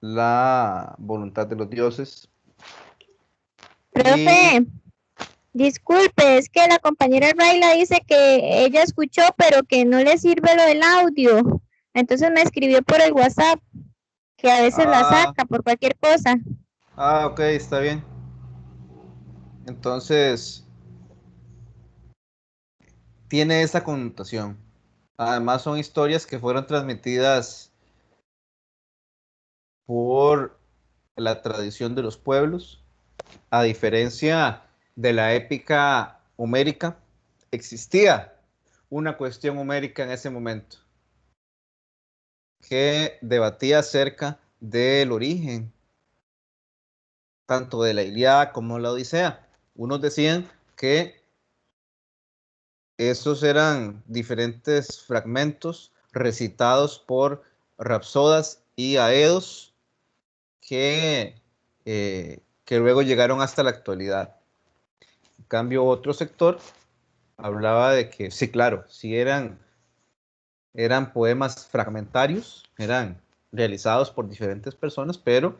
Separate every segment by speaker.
Speaker 1: la voluntad de los dioses. Y
Speaker 2: Profe, disculpe, es que la compañera Rayla dice que ella escuchó, pero que no le sirve lo del audio. Entonces me escribió por el WhatsApp, que a veces la
Speaker 1: ah,
Speaker 2: saca por cualquier cosa.
Speaker 1: ok, está bien. Entonces, tiene esa connotación. Además, son historias que fueron transmitidas por la tradición de los pueblos, a diferencia de la épica homérica. Existía una cuestión homérica en ese momento que debatía acerca del origen tanto de la Ilíada como la Odisea. Unos decían que esos eran diferentes fragmentos recitados por rapsodas y aedos que luego llegaron hasta la actualidad. En cambio, otro sector hablaba de que, sí, claro, sí eran poemas fragmentarios, eran realizados por diferentes personas, pero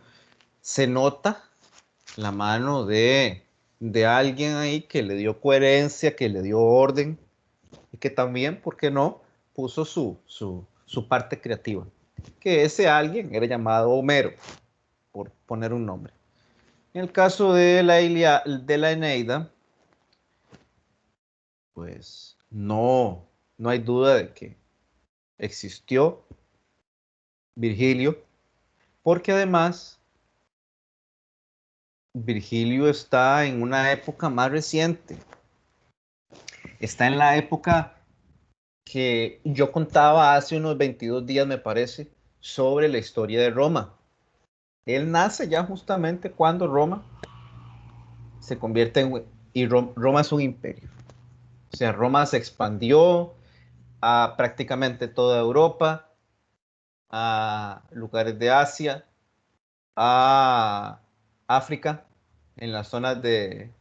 Speaker 1: se nota la mano de alguien ahí que le dio coherencia, que le dio orden y que también, ¿por qué no?, puso su parte creativa. Que ese alguien era llamado Homero, por poner un nombre. En el caso de de la Eneida, pues no hay duda de que existió Virgilio, porque además Virgilio está en una época más reciente, está en la época que yo contaba hace unos 22 días, me parece, sobre la historia de Roma. Él nace ya justamente cuando Roma se convierte en... Y Roma es un imperio. O sea, Roma se expandió a prácticamente toda Europa, a lugares de Asia, a África, en las zonas de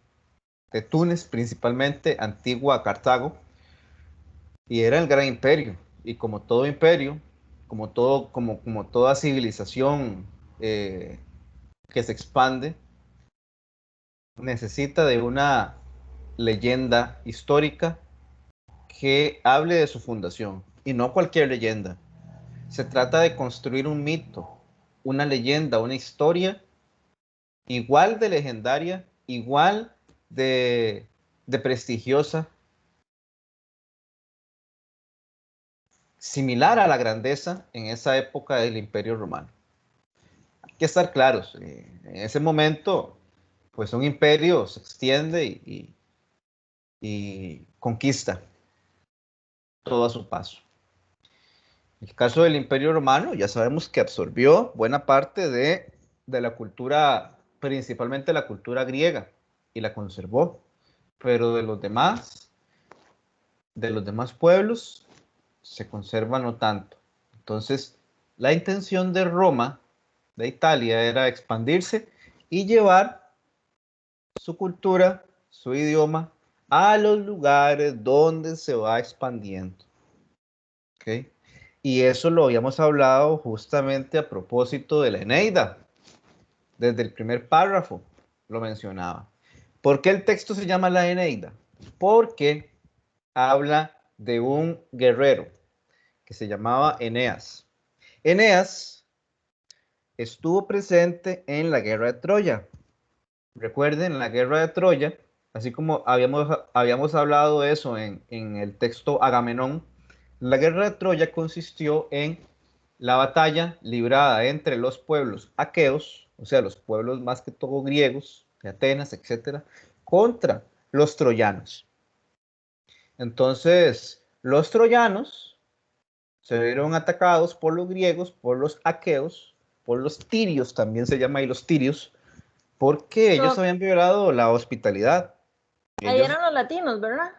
Speaker 1: Túnez, principalmente, Antigua Cartago, y era el gran imperio. Y como todo imperio, como toda civilización eh, que se expande, necesita de una leyenda histórica que hable de su fundación. Y no cualquier leyenda. Se trata de construir un mito, una leyenda, una historia igual de legendaria, igual de, de prestigiosa, similar a la grandeza en esa época del Imperio Romano. Hay que estar claros, en ese momento, pues un imperio se extiende y conquista todo a su paso. En el caso del Imperio Romano, ya sabemos que absorbió buena parte de la cultura, principalmente la cultura griega, y la conservó. Pero de los demás pueblos, se conserva no tanto. Entonces, la intención de Roma, de Italia, era expandirse y llevar su cultura, su idioma, a los lugares donde se va expandiendo. ¿Okay? Y eso lo habíamos hablado justamente a propósito de la Eneida. Desde el primer párrafo lo mencionaba. ¿Por qué el texto se llama la Eneida? Porque habla de un guerrero que se llamaba Eneas. Eneas estuvo presente en la guerra de Troya. Recuerden, la guerra de Troya, así como habíamos hablado de eso en el texto Agamenón, la guerra de Troya consistió en la batalla librada entre los pueblos aqueos, o sea, los pueblos más que todo griegos, de Atenas, etcétera, contra los troyanos. Entonces, los troyanos se vieron atacados por los griegos, por los aqueos, por los tirios, también se llama ahí los tirios, porque ellos
Speaker 2: No,
Speaker 1: habían violado la hospitalidad.
Speaker 2: ahí
Speaker 1: Ellos,
Speaker 2: eran los latinos, ¿verdad?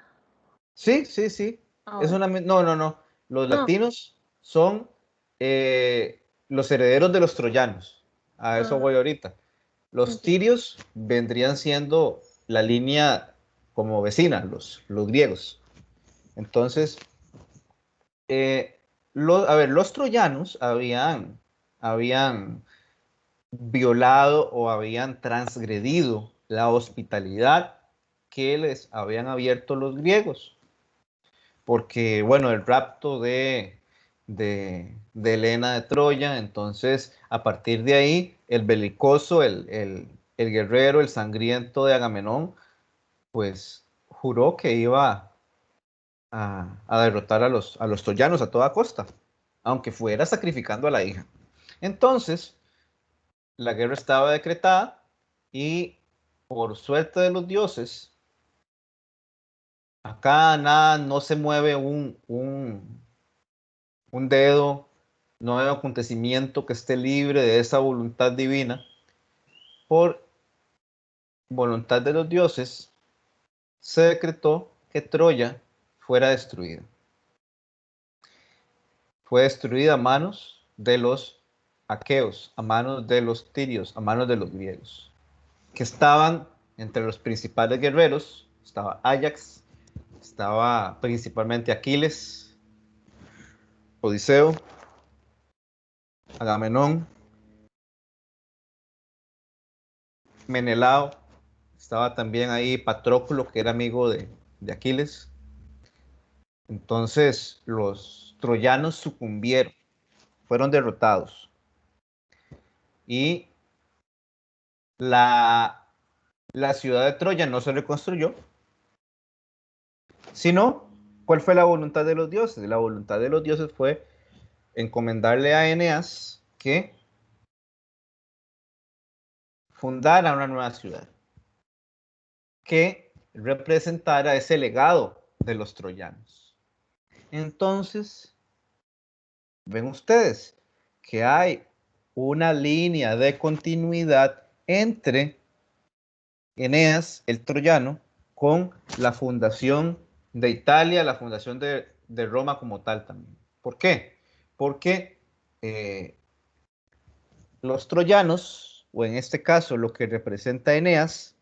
Speaker 1: sí, sí, sí.
Speaker 2: Ah,
Speaker 1: Es
Speaker 2: bueno.
Speaker 1: una, no, no, no. Los
Speaker 2: No,
Speaker 1: latinos son los herederos de los troyanos. A eso
Speaker 2: ah,
Speaker 1: voy ahorita. Los
Speaker 2: ok.
Speaker 1: tirios vendrían siendo la línea como vecina, los griegos. Entonces, a ver, los troyanos habían violado o habían transgredido la hospitalidad que les habían abierto los griegos. Porque, bueno, el rapto de Helena de Troya, entonces a partir de ahí, el belicoso, el guerrero, el sangriento de Agamenón, pues juró que iba a derrotar a los troyanos a toda costa, aunque fuera sacrificando a la hija. Entonces, la guerra estaba decretada y por suerte de los dioses, acá nada, no se mueve un dedo, no hay acontecimiento que esté libre de esa voluntad divina. Por voluntad de los dioses, se decretó que Troya fuera destruida. Fue destruida a manos de los aqueos, a manos de los tirios, a manos de los griegos, que estaban entre los principales guerreros. Estaba Ajax, estaba principalmente Aquiles, Odiseo, Agamenón, Menelao, estaba también ahí Patroclo, que era amigo de Aquiles. Entonces los troyanos sucumbieron, fueron derrotados. Y la ciudad de Troya no se reconstruyó, sino, ¿cuál fue la voluntad de los dioses? La voluntad de los dioses fue encomendarle a Eneas que fundara una nueva ciudad, que representara ese legado de los troyanos. Entonces, ven ustedes que hay una línea de continuidad entre Eneas, el troyano, con la fundación de Italia, la fundación de Roma como tal también. ¿Por qué? Porque los troyanos, o en este caso lo que representa Eneas,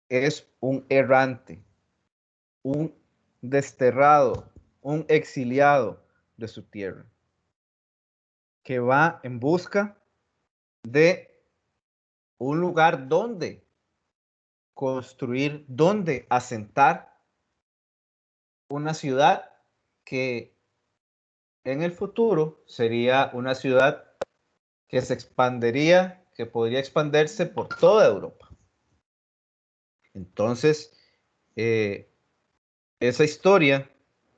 Speaker 1: es un errante, un desterrado, un exiliado de su tierra, que va en busca de un lugar donde construir, donde asentar una ciudad que en el futuro sería una ciudad que se expandería, que podría expandirse por toda Europa. Entonces, esa historia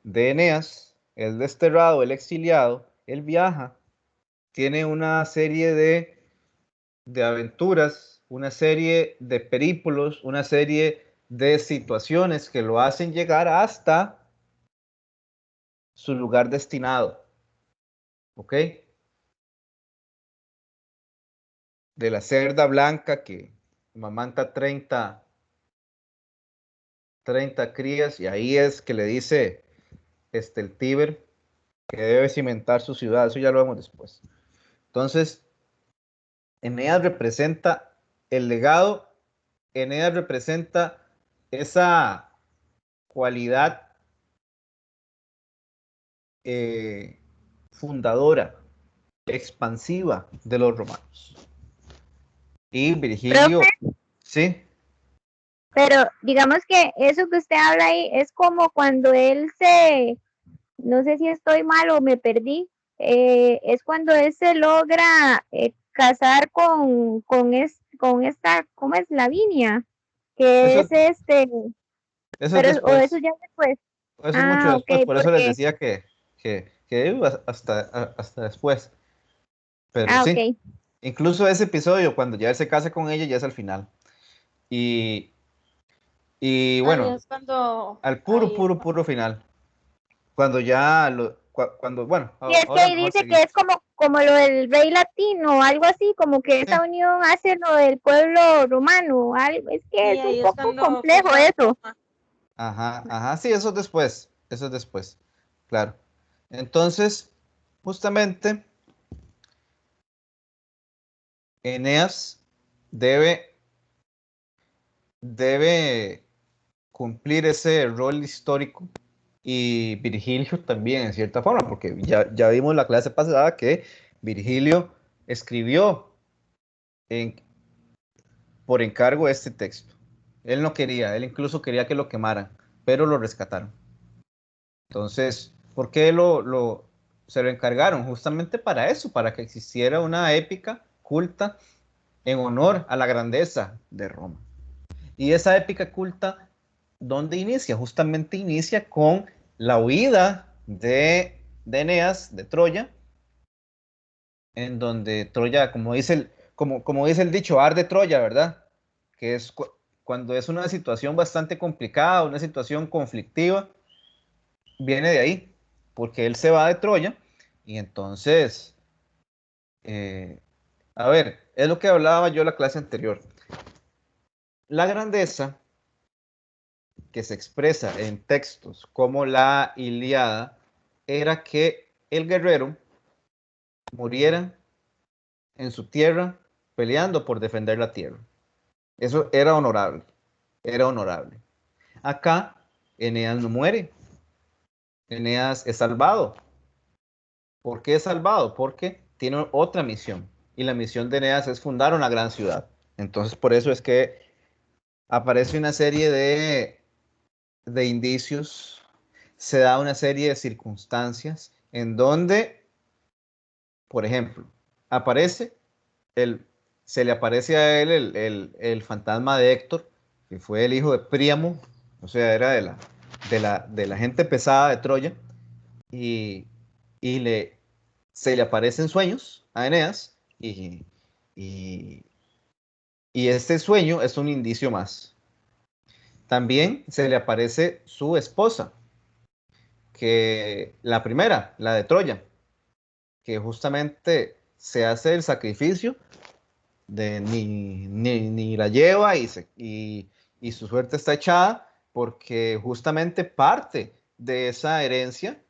Speaker 1: de Eneas, el desterrado, el exiliado, él viaja, tiene una serie de aventuras, una serie de perípulos, una serie de situaciones que lo hacen llegar hasta su lugar destinado. ¿Ok? De la cerda blanca que mamanta 30 crías, y ahí es que le dice el Tíber que debe cimentar su ciudad. Eso ya lo vemos después. Entonces, Eneas representa el legado, Eneas representa esa cualidad fundadora, expansiva de los romanos. Y Virgilio,
Speaker 2: Profe,
Speaker 1: sí,
Speaker 2: pero digamos que eso que usted habla ahí es como cuando él no sé si estoy mal o me perdí, es cuando él se logra casar con esta, ¿cómo es? Lavinia, que
Speaker 1: eso,
Speaker 2: es
Speaker 1: eso es
Speaker 2: pero o eso
Speaker 1: después.
Speaker 2: ya después.
Speaker 1: Eso es mucho
Speaker 2: Ah, ok,
Speaker 1: después, por eso les
Speaker 2: porque,
Speaker 1: decía que hasta después. Pero sí,
Speaker 2: ok.
Speaker 1: incluso ese episodio, cuando ya él se casa con ella, ya es al final. Y, y
Speaker 3: Ahí
Speaker 1: bueno,
Speaker 3: es cuando,
Speaker 1: al
Speaker 3: ahí es
Speaker 1: puro
Speaker 3: cuando.
Speaker 1: final. Cuando ya, cuando, bueno,
Speaker 2: Y es que
Speaker 1: ahora
Speaker 2: ahí
Speaker 1: mejor
Speaker 2: dice que es
Speaker 1: seguimos.
Speaker 2: como lo del rey latino, algo así, como que
Speaker 1: Sí,
Speaker 2: esa unión hace lo del pueblo romano, algo, es que
Speaker 3: Sí,
Speaker 2: es un
Speaker 3: ahí es
Speaker 2: poco
Speaker 3: cuando
Speaker 2: complejo
Speaker 3: funda
Speaker 2: eso.
Speaker 3: Roma.
Speaker 1: ajá, sí, eso es después, claro. Entonces, justamente, Eneas debe, debe cumplir ese rol histórico y Virgilio también en cierta forma, porque ya vimos la clase pasada que Virgilio escribió por encargo este texto. Él no quería, él incluso quería que lo quemaran, pero lo rescataron. Entonces, ¿por qué se lo encargaron? Justamente para eso, para que existiera una épica culta en honor a la grandeza de Roma. Y esa épica culta, ¿dónde inicia? Justamente inicia con la huida de Eneas de Troya, en donde Troya, como dice el dicho, arde Troya, ¿verdad? Que es cuando es una situación bastante complicada, una situación conflictiva, viene de ahí, porque él se va de Troya y entonces, eh, a ver, es lo que hablaba yo en la clase anterior. La grandeza que se expresa en textos como la Ilíada era que el guerrero muriera en su tierra peleando por defender la tierra. Eso era honorable, era honorable. Acá Eneas no muere, Eneas es salvado. ¿Por qué es salvado? Porque tiene otra misión y la misión de Eneas es fundar una gran ciudad. Entonces por eso es que aparece una serie de indicios, se da una serie de circunstancias en donde, por ejemplo, aparece el, se le aparece a él el fantasma de Héctor, que fue el hijo de Príamo, o sea, era de la gente pesada de Troya, y, y se le aparecen sueños a Eneas, y, y este sueño es un indicio más. También se le aparece su esposa, que la primera, la de Troya, que justamente se hace el sacrificio de ni la lleva y su suerte está echada porque justamente parte de esa herencia,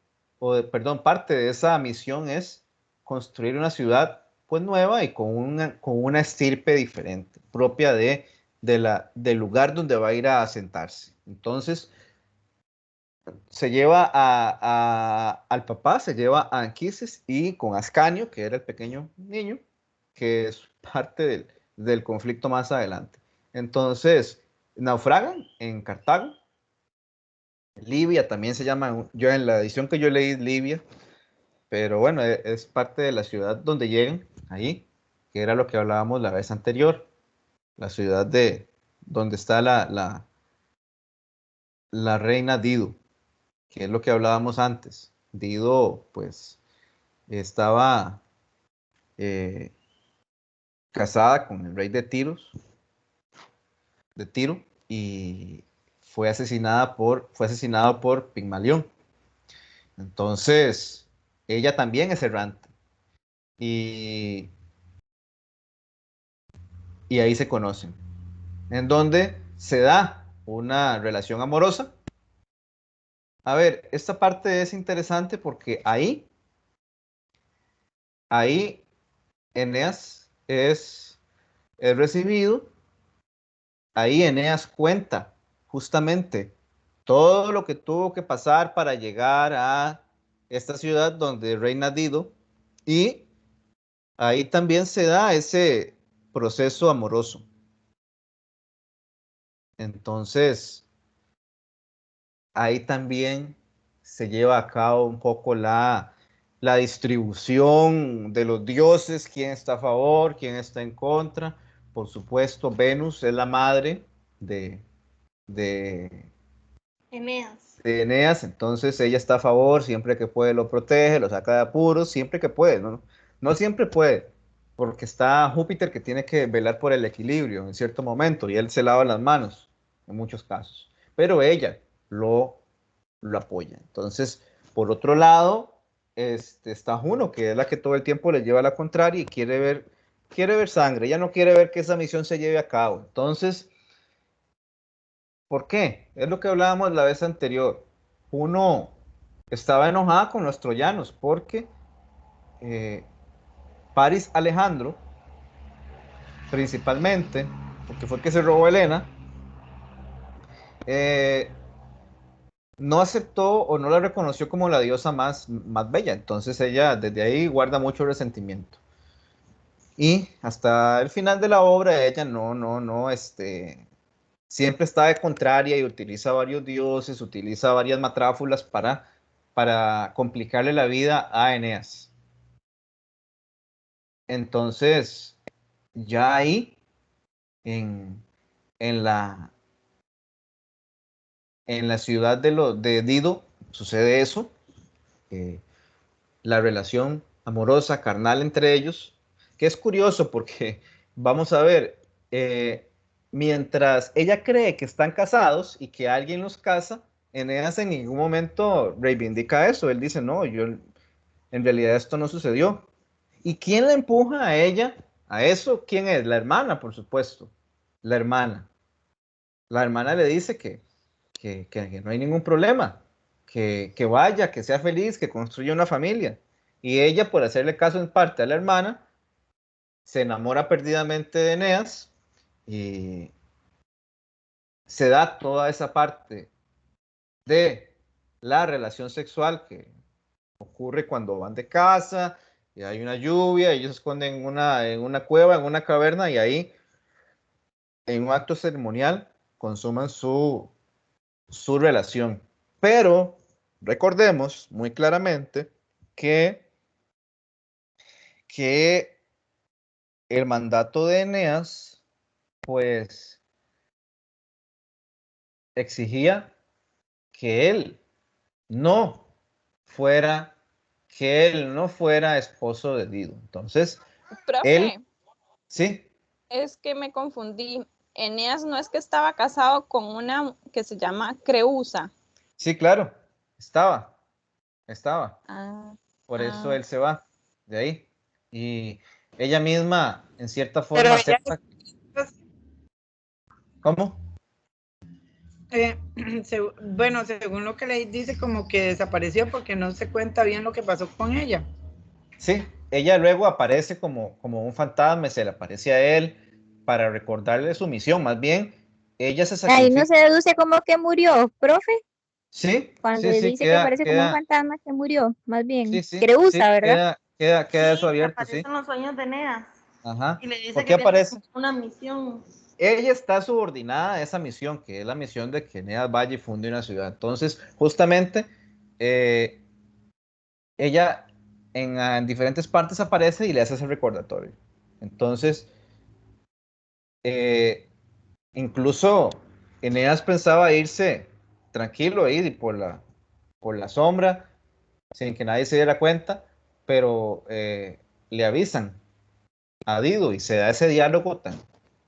Speaker 1: perdón, parte de esa misión es construir una ciudad pues nueva y con una estirpe diferente, propia del lugar donde va a ir a asentarse. Entonces, se lleva al papá, se lleva a Anquises y con Ascanio, que era el pequeño niño, que es parte del conflicto más adelante. Entonces, naufragan en Cartago. Libia también se llama, yo en la edición que yo leí Libia, pero bueno, es parte de la ciudad donde llegan, ahí, que era lo que hablábamos la vez anterior, la ciudad donde está la reina Dido, que es lo que hablábamos antes. Dido, pues, estaba eh, casada con el rey de Tiro, y fue asesinado por Pigmalión. Entonces, ella también es errante. Y, y ahí se conocen. En donde se da una relación amorosa. A ver, esta parte es interesante porque ahí Eneas es recibido. Ahí Eneas cuenta justamente todo lo que tuvo que pasar para llegar a esta ciudad donde reina Dido, y ahí también se da ese proceso amoroso. Entonces, ahí también se lleva a cabo un poco la distribución de los dioses, quién está a favor, quién está en contra. Por supuesto, Venus es la madre de, de,
Speaker 3: Eneas.
Speaker 1: de Eneas, entonces ella está a favor, siempre que puede lo protege, lo saca de apuros, siempre que puede, ¿no? No siempre puede, porque está Júpiter que tiene que velar por el equilibrio en cierto momento y él se lava las manos en muchos casos, pero ella lo apoya. Entonces, por otro lado, está Juno, que es la que todo el tiempo le lleva la contraria y quiere ver sangre, ella no quiere ver que esa misión se lleve a cabo. Entonces, ¿por qué? Es lo que hablábamos la vez anterior. Uno estaba enojada con los troyanos porque eh, Paris Alejandro, principalmente, porque fue el que se robó a Helena, eh, no aceptó o no la reconoció como la diosa más bella. Entonces ella desde ahí guarda mucho resentimiento. Y hasta el final de la obra ella no, siempre está de contraria y utiliza varios dioses, utiliza varias matráfulas para complicarle la vida a Eneas. Entonces, ya ahí, en, en la, en la ciudad de Dido, sucede eso, la relación amorosa, carnal entre ellos, que es curioso porque, vamos a ver, mientras ella cree que están casados y que alguien los casa, Eneas en ningún momento reivindica eso. Él dice, no, yo en realidad esto no sucedió. ¿Y quién la empuja a ella a eso? ¿Quién es? La hermana, por supuesto. La hermana. La hermana le dice que no hay ningún problema, que vaya, que sea feliz, que construya una familia. Y ella, por hacerle caso en parte a la hermana, se enamora perdidamente de Eneas y se da toda esa parte de la relación sexual que ocurre cuando van de casa y hay una lluvia, ellos se esconden en una cueva, en una caverna y ahí, en un acto ceremonial, consuman su relación. Pero recordemos muy claramente que, que el mandato de Eneas, pues, exigía que él no fuera, que él no fuera esposo de Dido. Entonces, él,
Speaker 4: Profe,
Speaker 1: sí,
Speaker 4: es que me confundí. Eneas no es que estaba casado con una que se llama Creusa.
Speaker 1: sí, claro, estaba.
Speaker 4: Ah,
Speaker 1: Por eso
Speaker 4: ah.
Speaker 1: él se va de ahí. Y ella misma, en cierta
Speaker 5: Pero
Speaker 1: forma,
Speaker 5: ella,
Speaker 1: acepta. ¿Cómo?
Speaker 5: eh, bueno, según lo que le dice, como que desapareció porque no se cuenta bien lo que pasó con ella.
Speaker 1: Sí, ella luego aparece como un fantasma y se le aparece a él para recordarle su misión. Más bien, ella se
Speaker 2: Ahí no
Speaker 1: sacrifica.
Speaker 2: se deduce como que murió, profe,
Speaker 1: Sí,
Speaker 2: cuando
Speaker 1: sí,
Speaker 2: él
Speaker 1: sí,
Speaker 2: dice que
Speaker 1: queda,
Speaker 2: parece como un
Speaker 1: queda,
Speaker 2: fantasma que murió, más
Speaker 1: sí,
Speaker 2: bien.
Speaker 1: sí, sí,
Speaker 2: Creusa, ¿verdad?
Speaker 1: queda eso
Speaker 3: Sí, que
Speaker 1: abierto, sí.
Speaker 3: aparecen los sueños de Eneas
Speaker 1: Ajá.
Speaker 3: y le dice
Speaker 1: ¿Por
Speaker 3: que
Speaker 1: qué
Speaker 3: tiene
Speaker 1: aparece?
Speaker 3: una misión.
Speaker 1: Ella está subordinada a esa misión, que es la misión de que Eneas vaya y funde una ciudad. Entonces, justamente, eh, ella en diferentes partes aparece y le hace ese recordatorio. Entonces, eh, incluso Eneas pensaba irse tranquilo ahí por la sombra, sin que nadie se diera cuenta, pero le avisan a Dido y se da ese diálogo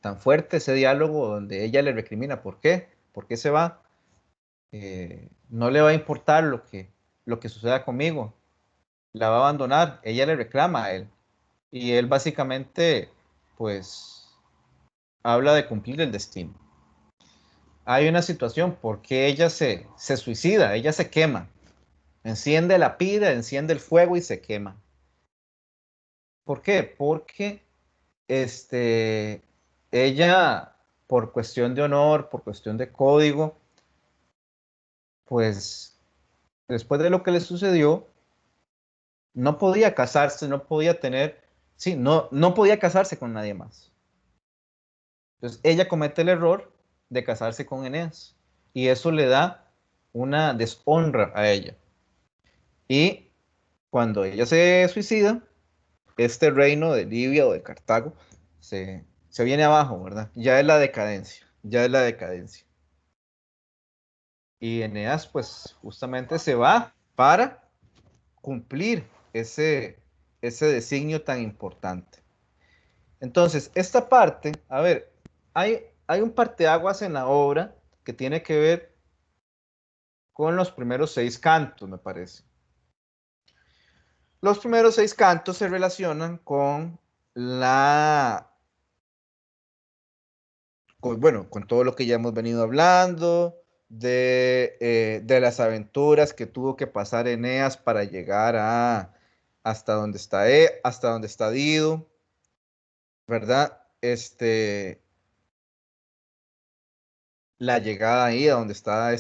Speaker 1: tan fuerte, ese diálogo donde ella le recrimina, ¿por qué? ¿Por qué se va? No le va a importar lo que suceda conmigo, la va a abandonar, ella le reclama a él. Y él básicamente, pues, habla de cumplir el destino. Hay una situación porque ella se suicida, ella se quema, enciende la pira, enciende el fuego y se quema. ¿Por qué? Porque ella, por cuestión de honor, por cuestión de código, pues después de lo que le sucedió, no podía casarse, no podía tener, sí, no podía casarse con nadie más. Entonces ella comete el error de casarse con Eneas y eso le da una deshonra a ella. Y cuando ella se suicida, este reino de Libia o de Cartago se viene abajo, ¿verdad? Ya es la decadencia, ya es la decadencia. Y Eneas pues justamente se va para cumplir ese designio tan importante. Entonces, esta parte, a ver, hay un parteaguas en la obra que tiene que ver con los primeros 6 cantos, me parece. Los primeros 6 cantos se relacionan con bueno, con todo lo que ya hemos venido hablando, de las aventuras que tuvo que pasar Eneas para llegar hasta donde está Dido, ¿verdad? La llegada ahí a donde está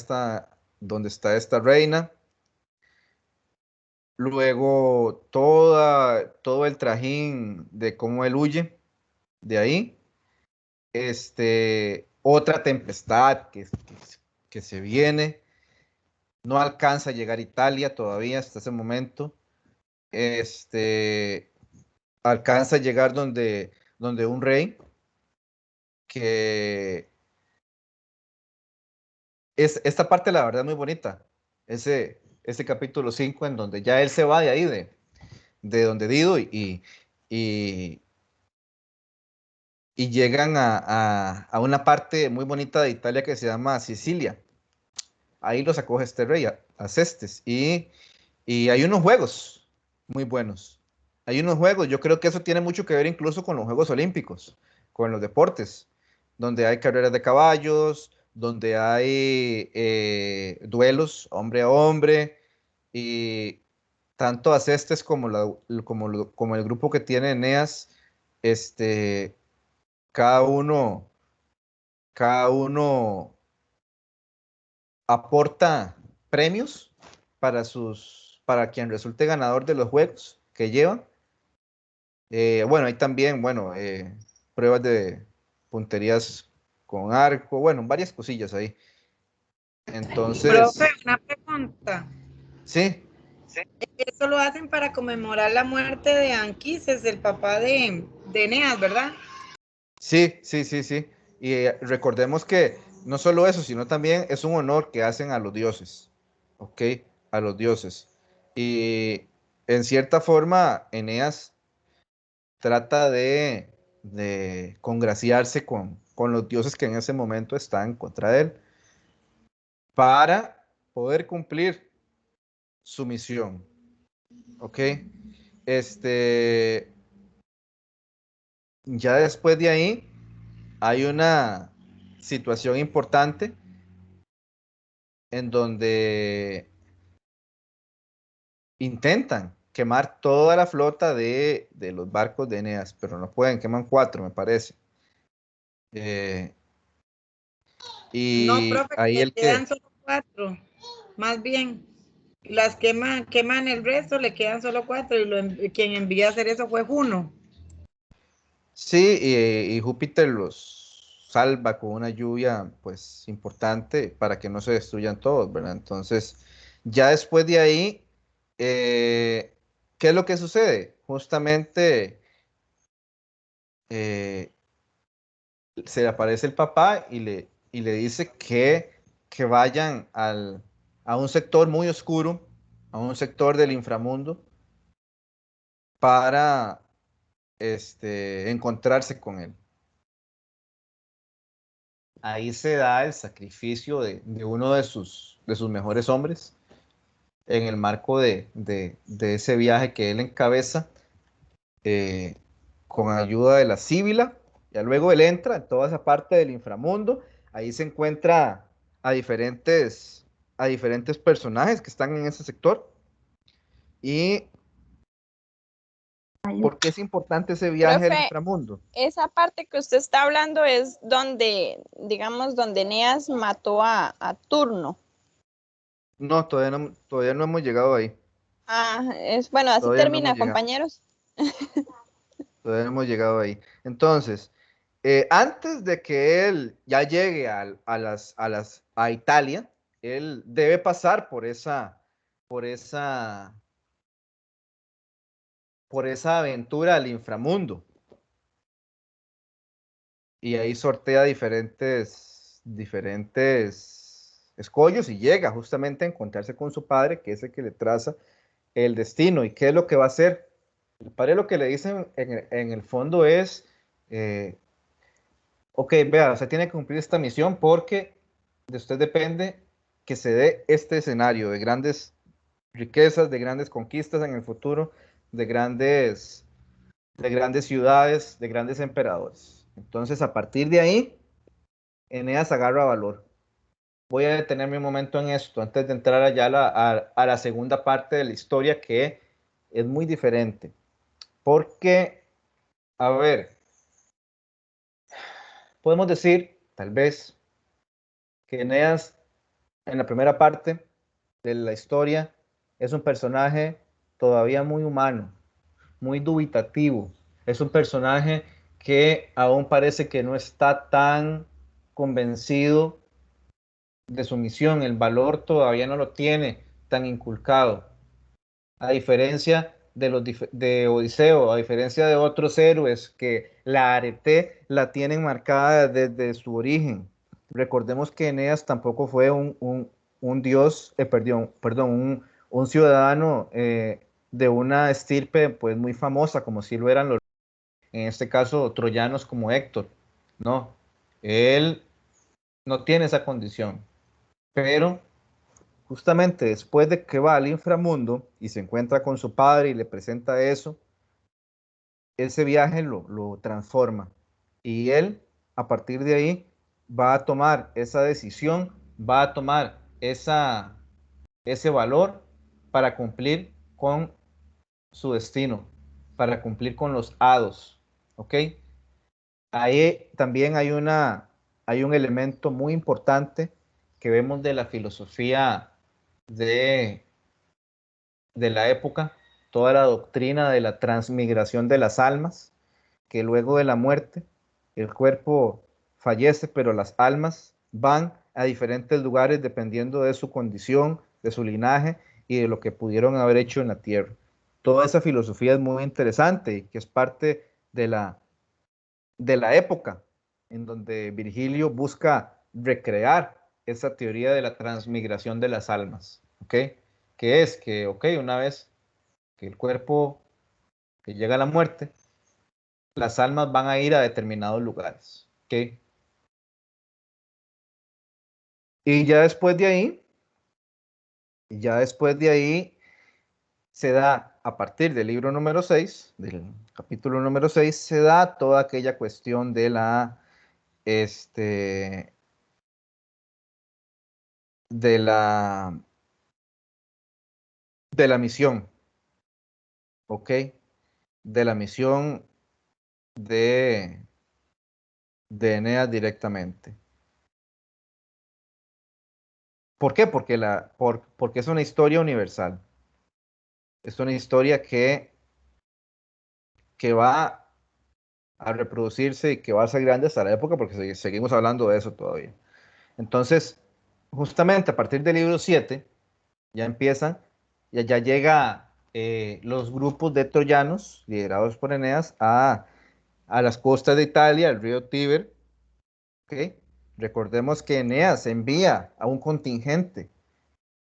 Speaker 1: esta reina. Luego todo el trajín de cómo él huye de ahí. Otra tempestad que se viene. No alcanza a llegar a Italia todavía hasta ese momento. Alcanza a llegar donde un rey que esta parte, la verdad, muy bonita. Ese capítulo 5 en donde ya él se va de ahí, de donde Dido, y, y llegan a una parte muy bonita de Italia que se llama Sicilia. Ahí los acoge este rey, Acestes, y hay unos juegos muy buenos. Hay unos juegos, yo creo que eso tiene mucho que ver incluso con los Juegos Olímpicos, con los deportes, donde hay carreras de caballos, donde hay duelos hombre a hombre, y tanto Acestes como el grupo que tiene Eneas, este, cada uno, cada uno aporta premios para quien resulte ganador de los juegos que llevan. Bueno, hay también, bueno, pruebas de punterías con arco, bueno, varias cosillas ahí.
Speaker 5: Profe,
Speaker 1: Entonces,
Speaker 5: una pregunta.
Speaker 1: sí,
Speaker 5: Eso lo hacen para conmemorar la muerte de Anquises, el papá de Eneas, ¿verdad?
Speaker 1: sí, sí, sí, sí. Y recordemos que no solo eso, sino también es un honor que hacen a los dioses, ¿ok? A los dioses. Y en cierta forma, Eneas trata de congraciarse con los dioses que en ese momento están contra él para poder cumplir su misión. ¿Ok? Este, ya después de ahí hay una situación importante en donde intentan quemar toda la flota de los barcos de Eneas, pero no pueden, queman 4, me parece. Eh,
Speaker 5: No,
Speaker 1: y
Speaker 5: profe,
Speaker 1: ahí
Speaker 5: le
Speaker 1: el
Speaker 5: quedan
Speaker 1: que,
Speaker 5: solo 4. Más bien, las queman el resto, le quedan solo 4 y quien envía a hacer eso fue Juno.
Speaker 1: sí, y Júpiter los salva con una lluvia, pues, importante para que no se destruyan todos, ¿verdad? Entonces, ya después de ahí, eh, ¿qué es lo que sucede? Justamente eh, se le aparece el papá y le dice que vayan a un sector muy oscuro, a un sector del inframundo, para encontrarse con él. Ahí se da el sacrificio de uno de sus mejores hombres en el marco de ese viaje que él encabeza eh, con ayuda de la Síbila. Ya luego él entra en toda esa parte del inframundo. Ahí se encuentra a diferentes personajes que están en ese sector. ¿Y por qué es importante ese viaje al
Speaker 4: Profe,
Speaker 1: inframundo?
Speaker 4: esa parte que usted está hablando es donde, digamos, donde Eneas mató a Turno.
Speaker 1: No, todavía no hemos llegado ahí.
Speaker 4: Ah, es bueno, así
Speaker 1: Todavía no hemos
Speaker 4: termina,
Speaker 1: llegado.
Speaker 4: compañeros.
Speaker 1: Todavía no hemos llegado ahí. Entonces, antes de que él ya llegue a Italia, él debe pasar por esa, por esa aventura al inframundo. Y ahí sortea diferentes escollos y llega justamente a encontrarse con su padre, que es el que le traza el destino. ¿Y qué es lo que va a hacer? El padre lo que le dicen en el fondo es, eh, ok, vea, usted tiene que cumplir esta misión porque de usted depende que se dé este escenario de grandes riquezas, de grandes conquistas en el futuro, de grandes ciudades, de grandes emperadores. Entonces, a partir de ahí, Eneas agarra valor. Voy a detenerme un momento en esto antes de entrar allá a la segunda parte de la historia que es muy diferente. Porque, a ver, podemos decir, tal vez, que Eneas en la primera parte de la historia es un personaje todavía muy humano, muy dubitativo. Es un personaje que aún parece que no está tan convencido de su misión, el valor todavía no lo tiene tan inculcado. A diferencia de Odiseo, a diferencia de otros héroes que la arete la tienen marcada desde su origen. Recordemos que Eneas tampoco fue un dios, un ciudadano de una estirpe pues muy famosa, como si lo eran los, en este caso, troyanos como Héctor. No, él no tiene esa condición, pero justamente después de que va al inframundo y se encuentra con su padre y le presenta eso, ese viaje lo transforma. Y él, a partir de ahí, va a tomar esa decisión, va a tomar ese valor para cumplir con su destino, para cumplir con los hados. ¿Ok? Ahí también hay un elemento muy importante que vemos de la filosofía de la época, toda la doctrina de la transmigración de las almas, que luego de la muerte el cuerpo fallece, pero las almas van a diferentes lugares dependiendo de su condición, de su linaje y de lo que pudieron haber hecho en la tierra. Toda esa filosofía es muy interesante y que es parte de la época en donde Virgilio busca recrear esa teoría de la transmigración de las almas, ¿ok? Que es que, ok, una vez que el cuerpo, que llega a la muerte, las almas van a ir a determinados lugares, ¿ok? Y ya después de ahí, se da, a partir del libro número 6 del capítulo número 6 se da toda aquella cuestión de este, de la, de la misión, ¿ok? De la misión de, de Eneas directamente. ¿Por qué? Porque es una historia universal. Es una historia que va a reproducirse y que va a ser grande hasta la época, porque seguimos hablando de eso todavía. Entonces, justamente a partir del libro 7, ya empiezan, ya llega los grupos de troyanos, liderados por Eneas, a las costas de Italia, el río Tíber. ¿Ok? Recordemos que Eneas envía a un contingente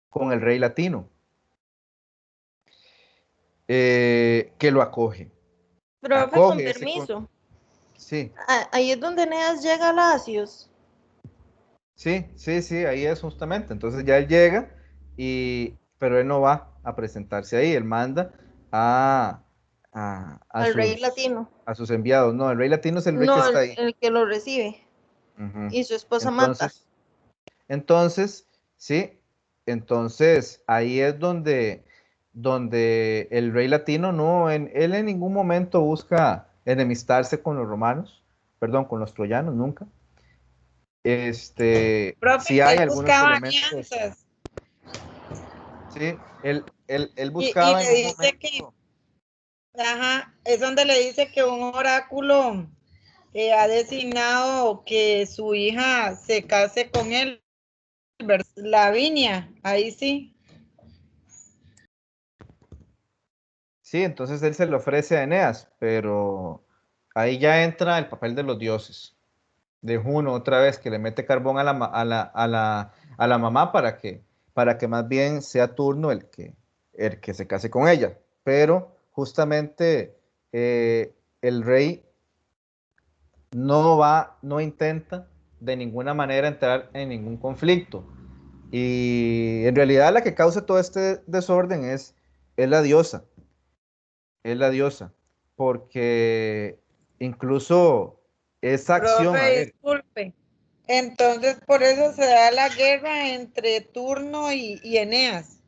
Speaker 1: con el rey latino, que lo acoge.
Speaker 3: Profe, con
Speaker 1: Acoge
Speaker 3: permiso.
Speaker 1: sí,
Speaker 3: Ahí es donde Eneas llega a Lacios.
Speaker 1: sí, ahí es justamente. Entonces ya él llega, pero él no va a presentarse ahí, él manda a, a, a
Speaker 3: Al rey
Speaker 1: sus,
Speaker 3: latino.
Speaker 1: a sus enviados. No, el rey latino es el rey que
Speaker 3: No,
Speaker 1: está ahí.
Speaker 3: el que lo recibe.
Speaker 1: Ujú.
Speaker 3: Y su esposa mata.
Speaker 1: Entonces, sí, entonces ahí es donde el rey latino él en ningún momento busca enemistarse con los romanos, perdón, con los troyanos, nunca.
Speaker 5: Profe,
Speaker 1: Sí hay
Speaker 5: él
Speaker 1: algunos
Speaker 5: buscaba
Speaker 1: elementos,
Speaker 5: alianzas
Speaker 1: sí, él
Speaker 5: y
Speaker 1: buscaba en
Speaker 5: le
Speaker 1: un
Speaker 5: dice que,
Speaker 1: momento,
Speaker 5: ajá, es donde le dice que un oráculo ha designado que su hija se case con él, Lavinia, ahí sí.
Speaker 1: sí, entonces él se le ofrece a Eneas, pero ahí ya entra el papel de los dioses, de Juno otra vez, que le mete carbón a la mamá para que más bien sea turno el que se case con ella. Pero justamente el rey no intenta de ninguna manera entrar en ningún conflicto. Y en realidad la que causa todo este desorden es la diosa, es la diosa, porque incluso esa acción, a
Speaker 5: Profe,
Speaker 1: ver,
Speaker 5: disculpe. Entonces, por eso se da la guerra entre Turno y Eneas.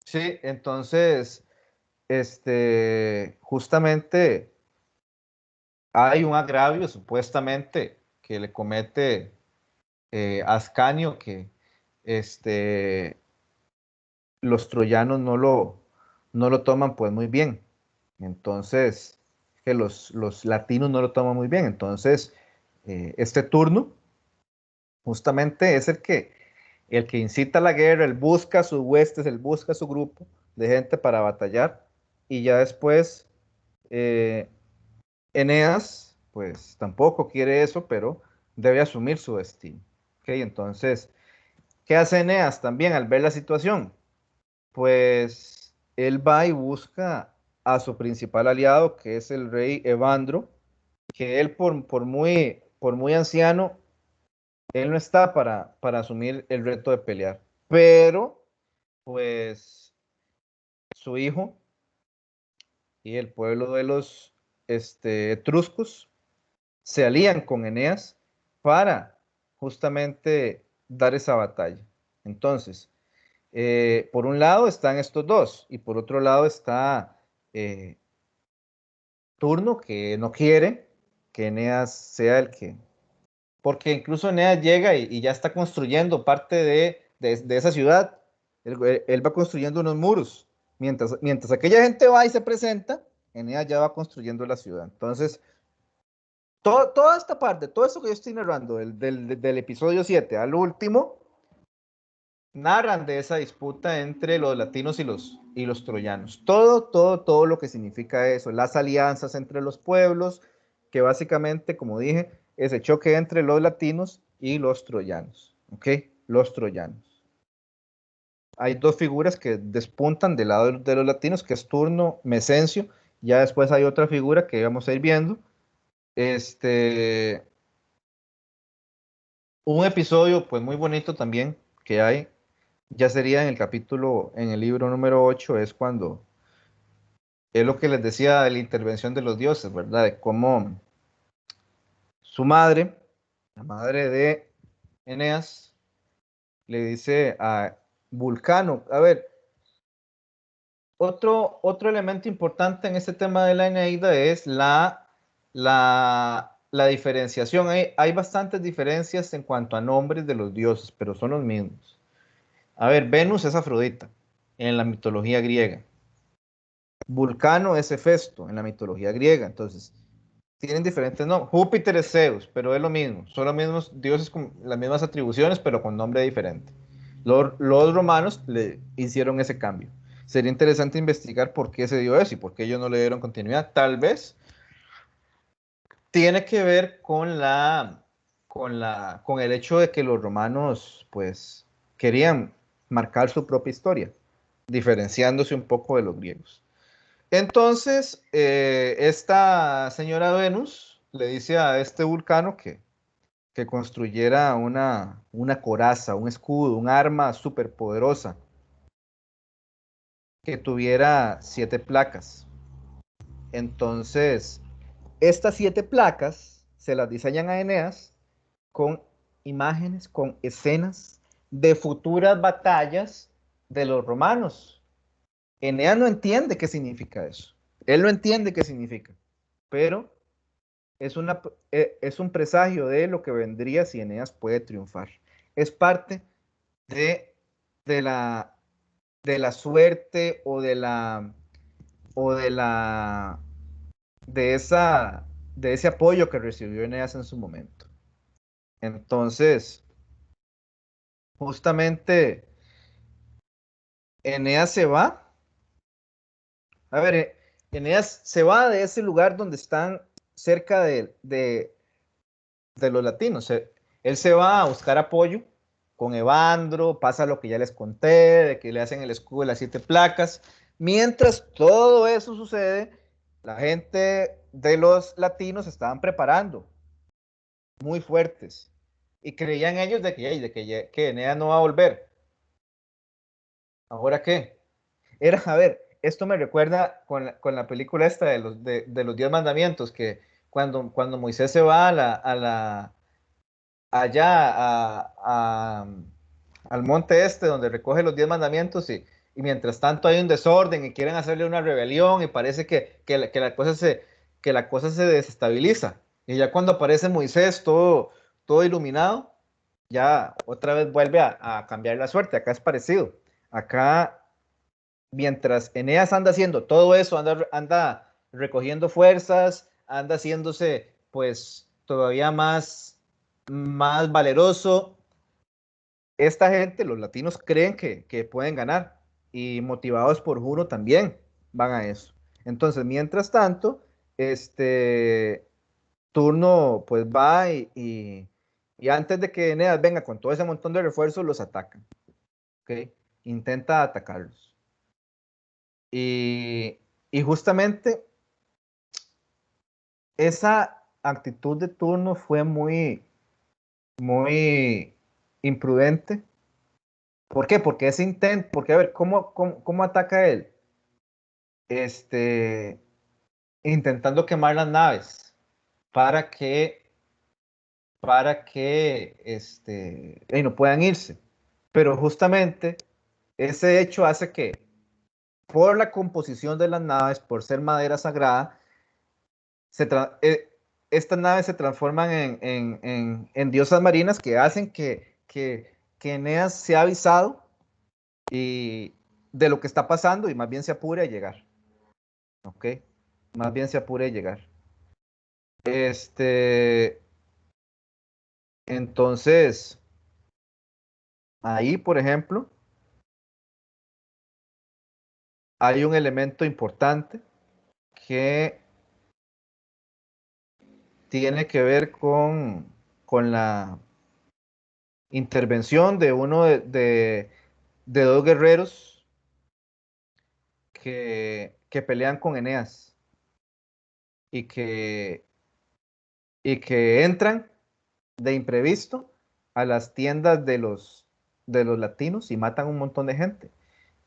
Speaker 1: sí, entonces, justamente hay un agravio supuestamente que le comete Ascanio, que este, los troyanos no lo toman pues muy bien. Entonces, que los latinos no lo toman muy bien. Entonces, este turno justamente es el que incita la guerra, él busca sus huestes, él busca su grupo de gente para batallar, y ya después Eneas, pues tampoco quiere eso, pero debe asumir su destino. ¿Ok? Entonces, ¿qué hace Eneas también al ver la situación? Pues él va y busca a su principal aliado, que es el rey Evandro, que él por muy anciano, él no está para asumir el reto de pelear, pero pues su hijo y el pueblo de los etruscos se alían con Eneas para justamente dar esa batalla. Entonces, por un lado están estos dos y por otro lado está eh, Turno, que no quiere que Eneas sea el que... Porque incluso Eneas llega y ya está construyendo parte de esa ciudad. Él va construyendo unos muros. Mientras aquella gente va y se presenta, Eneas ya va construyendo la ciudad. Entonces, toda esta parte, todo esto que yo estoy narrando, del episodio 7 al último, narran de esa disputa entre los latinos y los troyanos. Todo lo que significa eso, las alianzas entre los pueblos, que básicamente, como dije, es el choque entre los latinos y los troyanos. ¿Ok? Los troyanos. Hay dos figuras que despuntan del lado de los latinos, que es Turno, Mecencio. Ya después hay otra figura que vamos a ir viendo. Un episodio pues muy bonito también que hay, ya sería en el capítulo, en el libro número 8, es cuando es lo que les decía de la intervención de los dioses, ¿verdad? De cómo su madre, la madre de Eneas, le dice a Vulcano, a ver, otro elemento importante en este tema de la Eneida es la diferenciación. Hay bastantes diferencias en cuanto a nombres de los dioses, pero son los mismos. A ver, Venus es Afrodita en la mitología griega. Vulcano es Hefesto en la mitología griega. Entonces, tienen diferentes nombres. Júpiter es Zeus, pero es lo mismo. Son los mismos dioses con las mismas atribuciones, pero con nombre diferente. Los romanos le hicieron ese cambio. Sería interesante investigar por qué se dio eso y por qué ellos no le dieron continuidad. Tal vez tiene que ver con el hecho de que los romanos, pues, querían marcar su propia historia, diferenciándose un poco de los griegos. Entonces, esta señora Venus le dice a este Vulcano que construyera una coraza, un escudo, un arma superpoderosa, que tuviera 7 placas. Entonces, estas 7 placas se las diseñan a Eneas con imágenes, con escenas de futuras batallas de los romanos. Eneas no entiende qué significa eso. Él no entiende qué significa, pero es un presagio de lo que vendría si Eneas puede triunfar. Es parte de, de la, de la suerte o de ese apoyo que recibió Eneas en su momento. Entonces, justamente Eneas se va. A ver, Eneas se va de ese lugar donde están cerca de los latinos. Él se va a buscar apoyo con Evandro, pasa lo que ya les conté, de que le hacen el escudo de las 7 placas. Mientras todo eso sucede, la gente de los latinos estaban preparando muy fuertes y creían ellos que Eneas no va a volver. ¿Ahora qué? A ver, esto me recuerda con la película esta de los 10 mandamientos, que cuando Moisés se va allá al monte donde recoge los 10 mandamientos y mientras tanto hay un desorden y quieren hacerle una rebelión y parece que la cosa se desestabiliza. Y ya cuando aparece Moisés todo iluminado, ya otra vez vuelve a cambiar la suerte. Acá es parecido. Acá mientras Eneas anda haciendo todo eso, anda recogiendo fuerzas, anda haciéndose pues todavía más valeroso, esta gente, los latinos, creen que pueden ganar y motivados por Juno también van a eso. Entonces, mientras tanto, Turno pues va y antes de que Eneas venga con todo ese montón de refuerzos, los atacan. ¿Okay? Intenta atacarlos. Y justamente esa actitud de Turno fue muy imprudente. ¿Por qué? Porque ese intento, porque a ver, ¿cómo ataca él? Intentando quemar las naves para que no puedan irse. Pero justamente ese hecho hace que, por la composición de las naves, por ser madera sagrada, estas naves se transforman en diosas marinas que hacen que Eneas sea avisado y de lo que está pasando y más bien se apure a llegar. ¿Ok? Más bien se apure a llegar. Entonces, ahí, por ejemplo, hay un elemento importante que tiene que ver con la intervención de uno de dos guerreros que pelean con Eneas y que entran de imprevisto a las tiendas de los latinos y matan un montón de gente.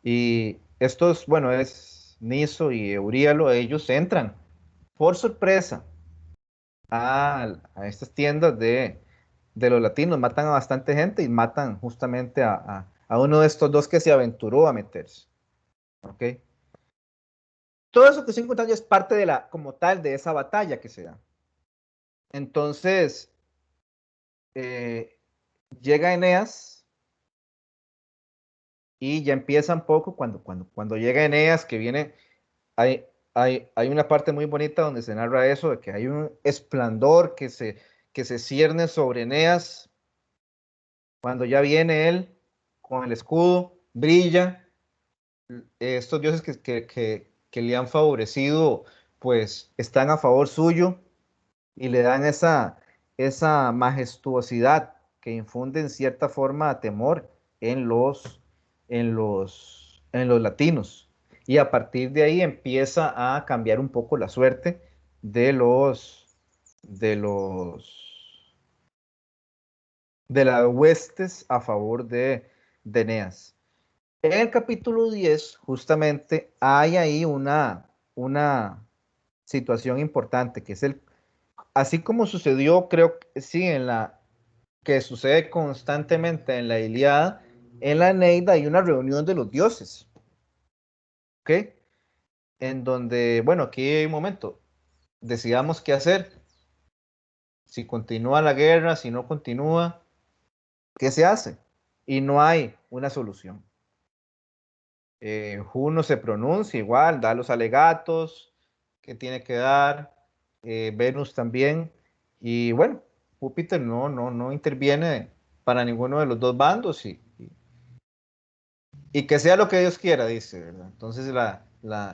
Speaker 1: Y estos, bueno, es Niso y Euríalo, ellos entran por sorpresa a estas tiendas de los latinos, matan a bastante gente y matan justamente a uno de estos dos que se aventuró a meterse. ¿Ok? Todo eso que estoy contando es parte como tal, de esa batalla que se da. Entonces, llega Eneas y ya empieza un poco cuando llega Eneas, que viene, hay una parte muy bonita donde se narra eso, de que hay un esplendor que se cierne sobre Eneas. Cuando ya viene él con el escudo, brilla. Estos dioses que le han favorecido, pues están a favor suyo y le dan esa majestuosidad que infunde en cierta forma temor en los latinos. Y a partir de ahí empieza a cambiar un poco la suerte de las huestes a favor de Eneas. En el capítulo 10, justamente, hay ahí una situación importante, que es así como sucedió, creo que sí, que sucede constantemente en la Ilíada, en la Eneida hay una reunión de los dioses, ¿ok? En donde, bueno, aquí hay un momento, decidamos qué hacer, si continúa la guerra, si no continúa, ¿qué se hace? Y no hay una solución. Juno se pronuncia igual, da los alegatos que tiene que dar, Venus también, y bueno, Júpiter no interviene para ninguno de los dos bandos y que sea lo que Dios quiera, dice, ¿verdad? Entonces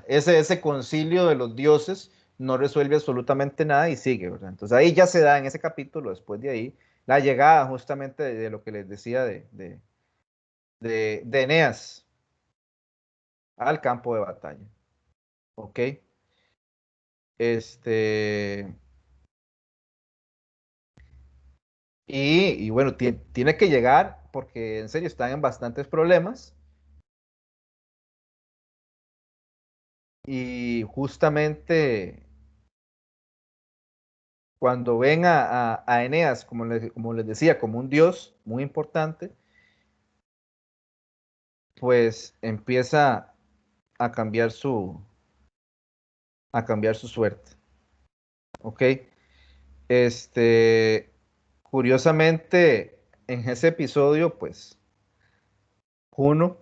Speaker 1: ese concilio de los dioses no resuelve absolutamente nada y sigue, ¿verdad? Entonces ahí ya se da en ese capítulo, después de ahí, la llegada justamente de lo que les decía de Eneas al campo de batalla. ¿Ok? Este, y bueno, tiene que llegar porque en serio están en bastantes problemas. Y justamente cuando ven a Eneas, como les decía, como un dios muy importante, pues empieza a cambiar su suerte. ¿Ok? Curiosamente, en ese episodio, pues, Juno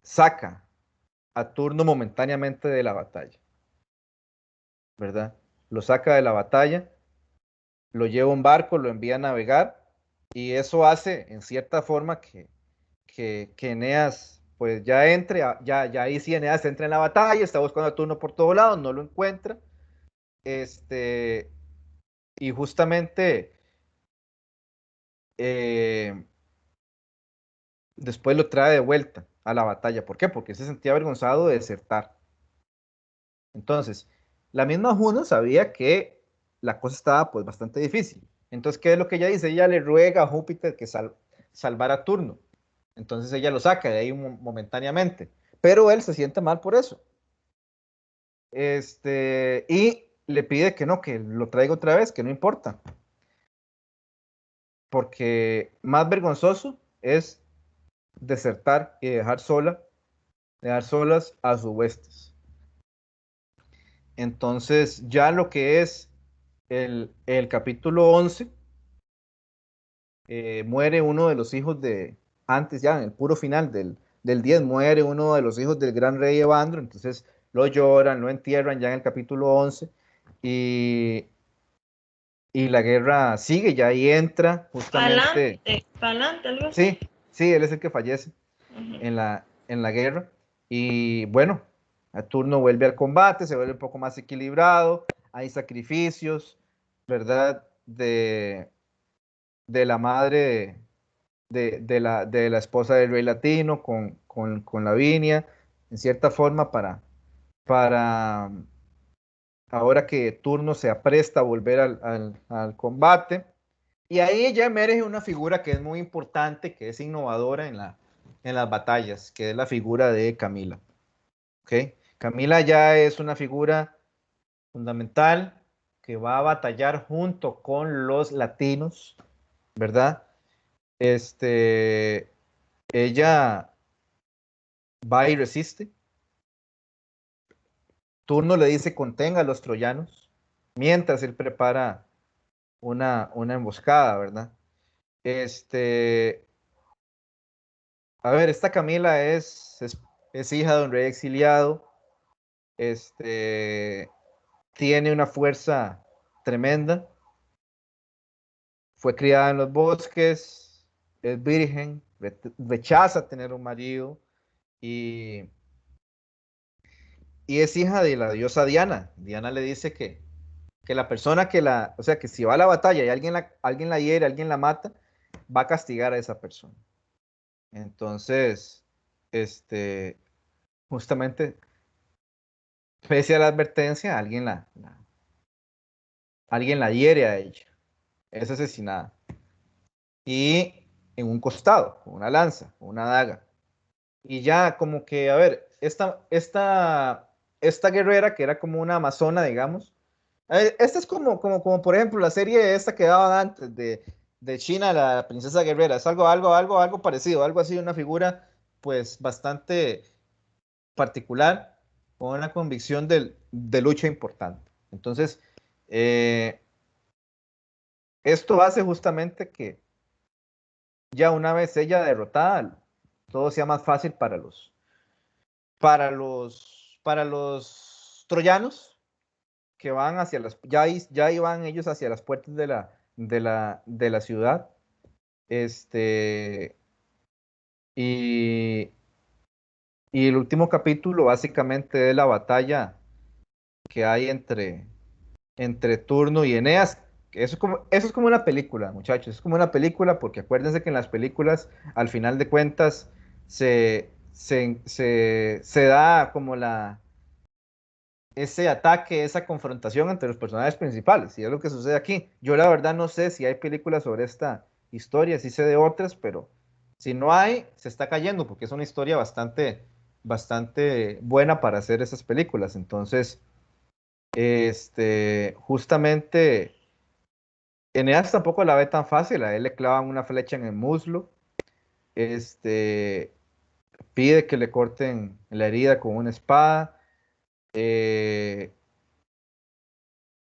Speaker 1: saca a Turno momentáneamente de la batalla, ¿verdad? Lo saca de la batalla, lo lleva a un barco, lo envía a navegar, y eso hace, en cierta forma, que Eneas, pues ya entre, ya ahí sí Eneas entra en la batalla, está buscando a Turno por todos lados, no lo encuentra, y justamente después lo trae de vuelta a la batalla. ¿Por qué? Porque se sentía avergonzado de desertar. Entonces, la misma Juno sabía que la cosa estaba pues bastante difícil. Entonces, ¿qué es lo que ella dice? Ella le ruega a Júpiter que salvara a Turno. Entonces ella lo saca de ahí momentáneamente. Pero él se siente mal por eso. Y le pide que no, que lo traiga otra vez, que no importa. Porque más vergonzoso es desertar y dejar solas a sus huestes. Entonces, ya lo que es el capítulo 11, muere uno de los hijos antes ya, en el puro final del 10, muere uno de los hijos del gran rey Evandro, entonces lo lloran, lo entierran ya en el capítulo 11, y, y la guerra sigue, ya ahí entra justamente.
Speaker 3: Pa'lante, algo así.
Speaker 1: Sí, sí, él es el que fallece en la guerra. Y bueno, a Turno vuelve al combate, se vuelve un poco más equilibrado, hay sacrificios, ¿verdad? De la madre de la esposa del rey latino con Lavinia, en cierta forma, para ahora que Turno se apresta a volver al combate. Y ahí ya emerge una figura que es muy importante, que es innovadora en las batallas, que es la figura de Camila. ¿Okay? Camila ya es una figura fundamental que va a batallar junto con los latinos, ¿verdad? Ella va y resiste. Turno le dice contenga a los troyanos, mientras él prepara una emboscada, ¿verdad? A ver, esta Camila es hija de un rey exiliado, tiene una fuerza tremenda, fue criada en los bosques, es virgen, rechaza tener un marido y es hija de la diosa Diana. Diana le dice que la persona o sea, que si va a la batalla y alguien la hiere, alguien la mata, va a castigar a esa persona. Entonces, justamente, pese a la advertencia, alguien la hiere a ella, es asesinada. Y en un costado, con una lanza, con una daga. Y ya como que, a ver, esta guerrera que era como una amazona, digamos, esta es como por ejemplo la serie esta que daban antes de China, la princesa guerrera, es algo parecido, algo así, una figura pues bastante particular, con una convicción de lucha importante. Entonces, esto hace justamente que ya una vez ella derrotada, todo sea más fácil para los troyanos que van hacia ya iban ellos hacia las puertas de la ciudad. Y, y el último capítulo básicamente es la batalla que hay entre Turno y Eneas. Eso es como una película, muchachos. Es como una película porque acuérdense que en las películas, al final de cuentas, se da como ese ataque, esa confrontación entre los personajes principales. Y es lo que sucede aquí. Yo la verdad no sé si hay películas sobre esta historia, sí sé de otras, pero si no hay, se está cayendo porque es una historia bastante, bastante buena para hacer esas películas. Entonces, justamente Eneas tampoco la ve tan fácil, a él le clavan una flecha en el muslo, pide que le corten la herida con una espada.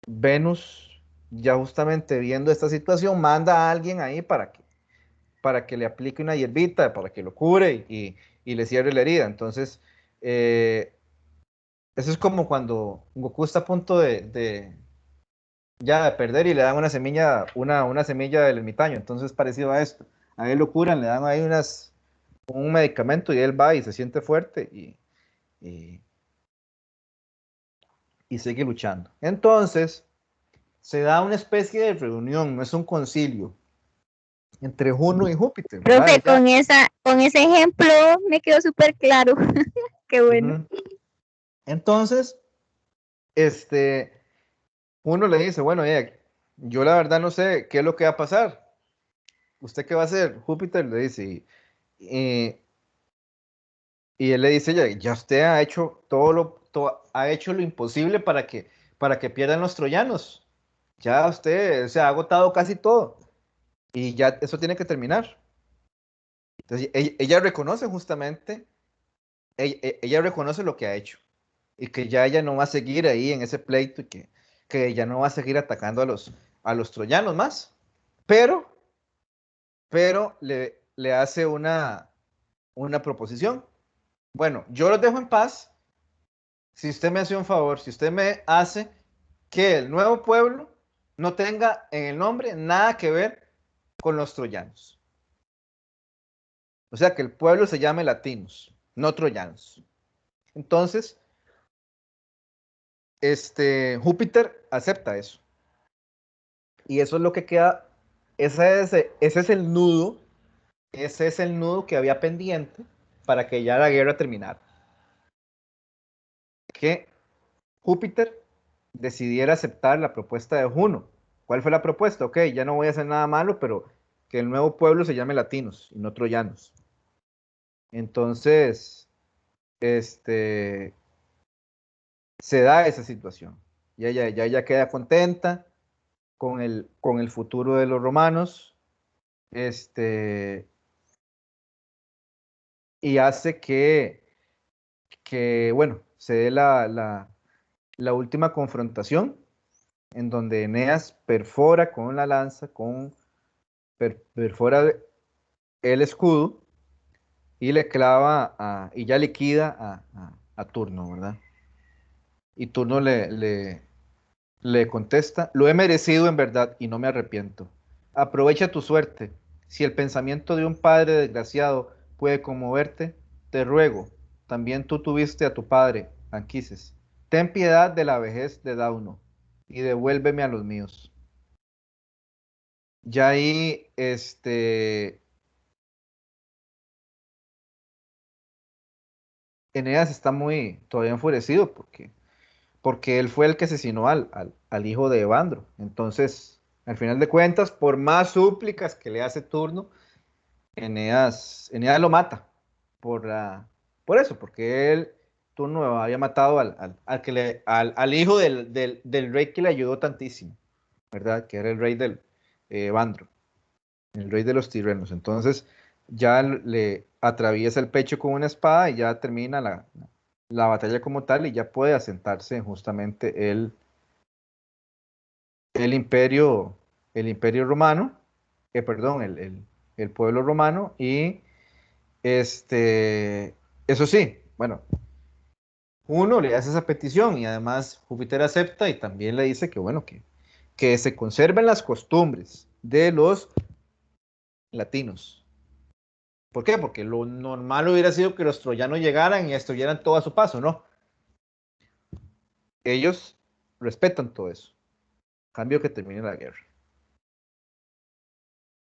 Speaker 1: Venus, ya justamente viendo esta situación, manda a alguien ahí para que le aplique una hierbita, para que lo cure y le cierre la herida. Entonces, eso es como cuando Goku está a punto ya de perder y le dan una semilla, una semilla del ermitaño. Entonces, parecido a esto. A él lo curan, le dan ahí un medicamento y él va y se siente fuerte y, y sigue luchando. Entonces, se da una especie de reunión, no es un concilio, entre Juno y Júpiter, ¿verdad?
Speaker 2: Profe, con ese ejemplo me quedó súper claro. Qué bueno.
Speaker 1: Ujú. Entonces, uno le dice, bueno, yo la verdad no sé qué es lo que va a pasar. ¿Usted qué va a hacer? Júpiter le dice, y, y él le dice, ya usted ha hecho ha hecho lo imposible para que pierdan los troyanos. Ya usted se ha agotado casi todo. Y ya eso tiene que terminar. Entonces, ella reconoce justamente, ella reconoce lo que ha hecho. Y que ya ella no va a seguir ahí en ese pleito y que ella no va a seguir atacando a los troyanos más. Pero le hace una proposición. Bueno, yo los dejo en paz si usted me hace un favor, si usted me hace que el nuevo pueblo no tenga en el nombre nada que ver con los troyanos. O sea, que el pueblo se llame latinos, no troyanos. Entonces, Júpiter acepta eso. Y eso es lo que queda, ese es el nudo, ese es el nudo que había pendiente para que ya la guerra terminara. Que Júpiter decidiera aceptar la propuesta de Juno. ¿Cuál fue la propuesta? Ok, ya no voy a hacer nada malo, pero que el nuevo pueblo se llame latinos y no troyanos. Entonces, se da esa situación. Ya ella queda contenta con el futuro de los romanos, y hace bueno, se dé la última confrontación en donde Eneas perfora con la lanza, perfora el escudo y le clava y ya liquida a Turno, ¿verdad? Y Turno le contesta, lo he merecido en verdad y no me arrepiento. Aprovecha tu suerte. Si el pensamiento de un padre desgraciado puede conmoverte, te ruego, también tú tuviste a tu padre, Anquises. Ten piedad de la vejez de Dauno y devuélveme a los míos. Ya ahí, Eneas está todavía enfurecido porque él fue el que asesinó al hijo de Evandro. Entonces, al final de cuentas, por más súplicas que le hace Turno, Eneas lo mata por, por eso, porque Turno había matado al hijo del rey que le ayudó tantísimo, ¿verdad? Que era el rey del Evandro, el rey de los Tirrenos. Entonces, ya le atraviesa el pecho con una espada y ya termina la batalla como tal y ya puede asentarse justamente el imperio, el imperio romano, perdón, el pueblo romano y eso sí, bueno, uno le hace esa petición y además Júpiter acepta y también le dice que bueno, que se conserven las costumbres de los latinos. ¿Por qué? Porque lo normal hubiera sido que los troyanos llegaran y destruyeran todo a su paso, ¿no? Ellos respetan todo eso. Cambio que termine la guerra.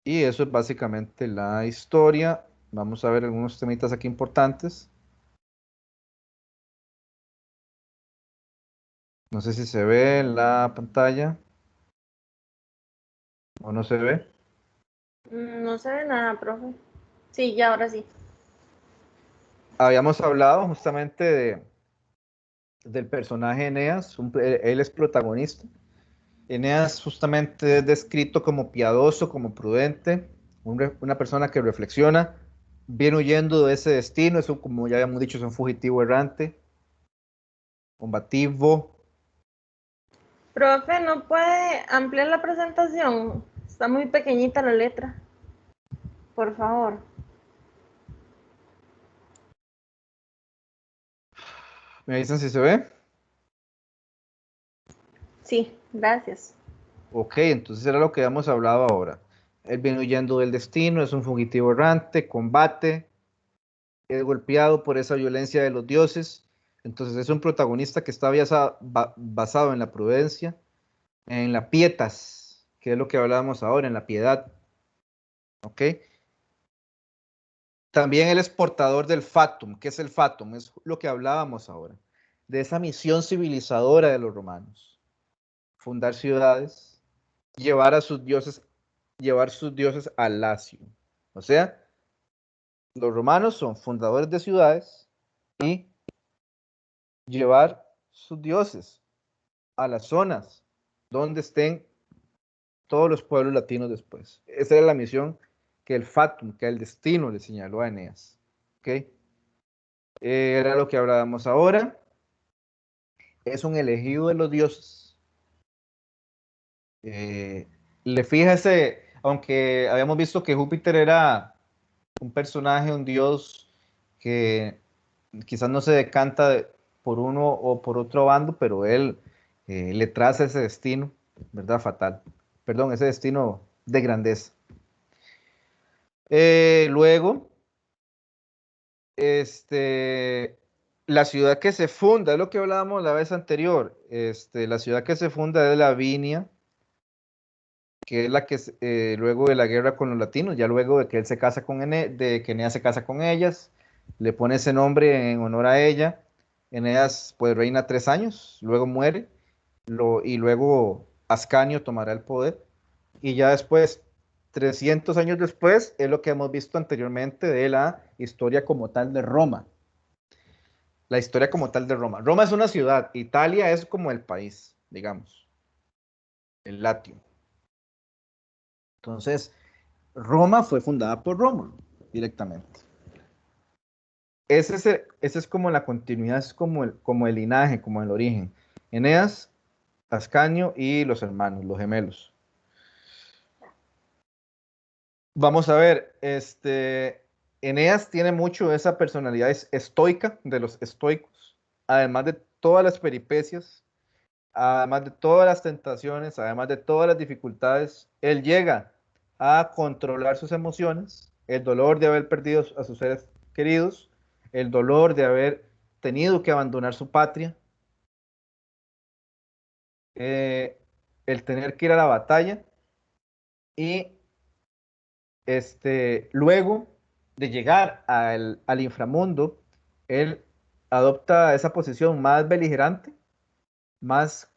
Speaker 1: Y eso es básicamente la historia. Vamos a ver algunos temitas aquí importantes. No sé si se ve en la pantalla o no se ve.
Speaker 3: No se ve nada, profe. Sí, ya ahora sí.
Speaker 1: Habíamos hablado justamente del personaje Eneas. Él es protagonista. Eneas justamente es descrito como piadoso, como prudente, una persona que reflexiona, viene huyendo de ese destino, eso como ya habíamos dicho, es un fugitivo errante, combativo.
Speaker 3: Profe, ¿no puede ampliar la presentación? Está muy pequeñita la letra. Por favor.
Speaker 1: ¿Me dicen si se ve?
Speaker 3: Sí, gracias.
Speaker 1: Ok, entonces era lo que habíamos hablado ahora. Él viene huyendo del destino, es un fugitivo errante, combate, es golpeado por esa violencia de los dioses. Entonces es un protagonista que está basado en la prudencia, en la pietas, que es lo que hablábamos ahora, en la piedad. ¿Ok? También él es portador del fatum. ¿Qué es el fatum? Es lo que hablábamos ahora, de esa misión civilizadora de los romanos. Fundar ciudades, llevar a sus dioses, llevar sus dioses al Lacio. O sea, los romanos son fundadores de ciudades y llevar sus dioses a las zonas donde estén todos los pueblos latinos después. Esa era la misión que el fatum, que el destino le señaló a Eneas. ¿Ok? Era lo que hablábamos ahora. Es un elegido de los dioses. Le fíjese, aunque habíamos visto que Júpiter era un personaje, un dios que quizás no se decanta por uno o por otro bando, pero él le traza ese destino, ¿verdad? Fatal. Perdón, ese destino de grandeza. Luego, la ciudad que se funda, es lo que hablábamos la vez anterior, la ciudad que se funda es Lavinia, que es la que luego de la guerra con los latinos, ya luego de que él se casa con de que Eneas se casa con ellas, le pone ese nombre en honor a ella. Eneas pues reina 3 años, luego muere, y luego Ascanio tomará el poder, y ya después, 300 años después, es lo que hemos visto anteriormente de la historia como tal de Roma. La historia como tal de Roma. Roma es una ciudad, Italia es como el país, digamos, el Latio. Entonces, Roma fue fundada por Rómulo directamente. Ese es como la continuidad, es como el linaje, como el origen. Eneas, Ascanio y los hermanos, los gemelos. Vamos a ver, Eneas tiene mucho esa personalidad estoica de los estoicos, además de todas las peripecias, además de todas las tentaciones, además de todas las dificultades, él llega a controlar sus emociones, el dolor de haber perdido a sus seres queridos, el dolor de haber tenido que abandonar su patria, el tener que ir a la batalla y luego de llegar al inframundo, él adopta esa posición más beligerante, más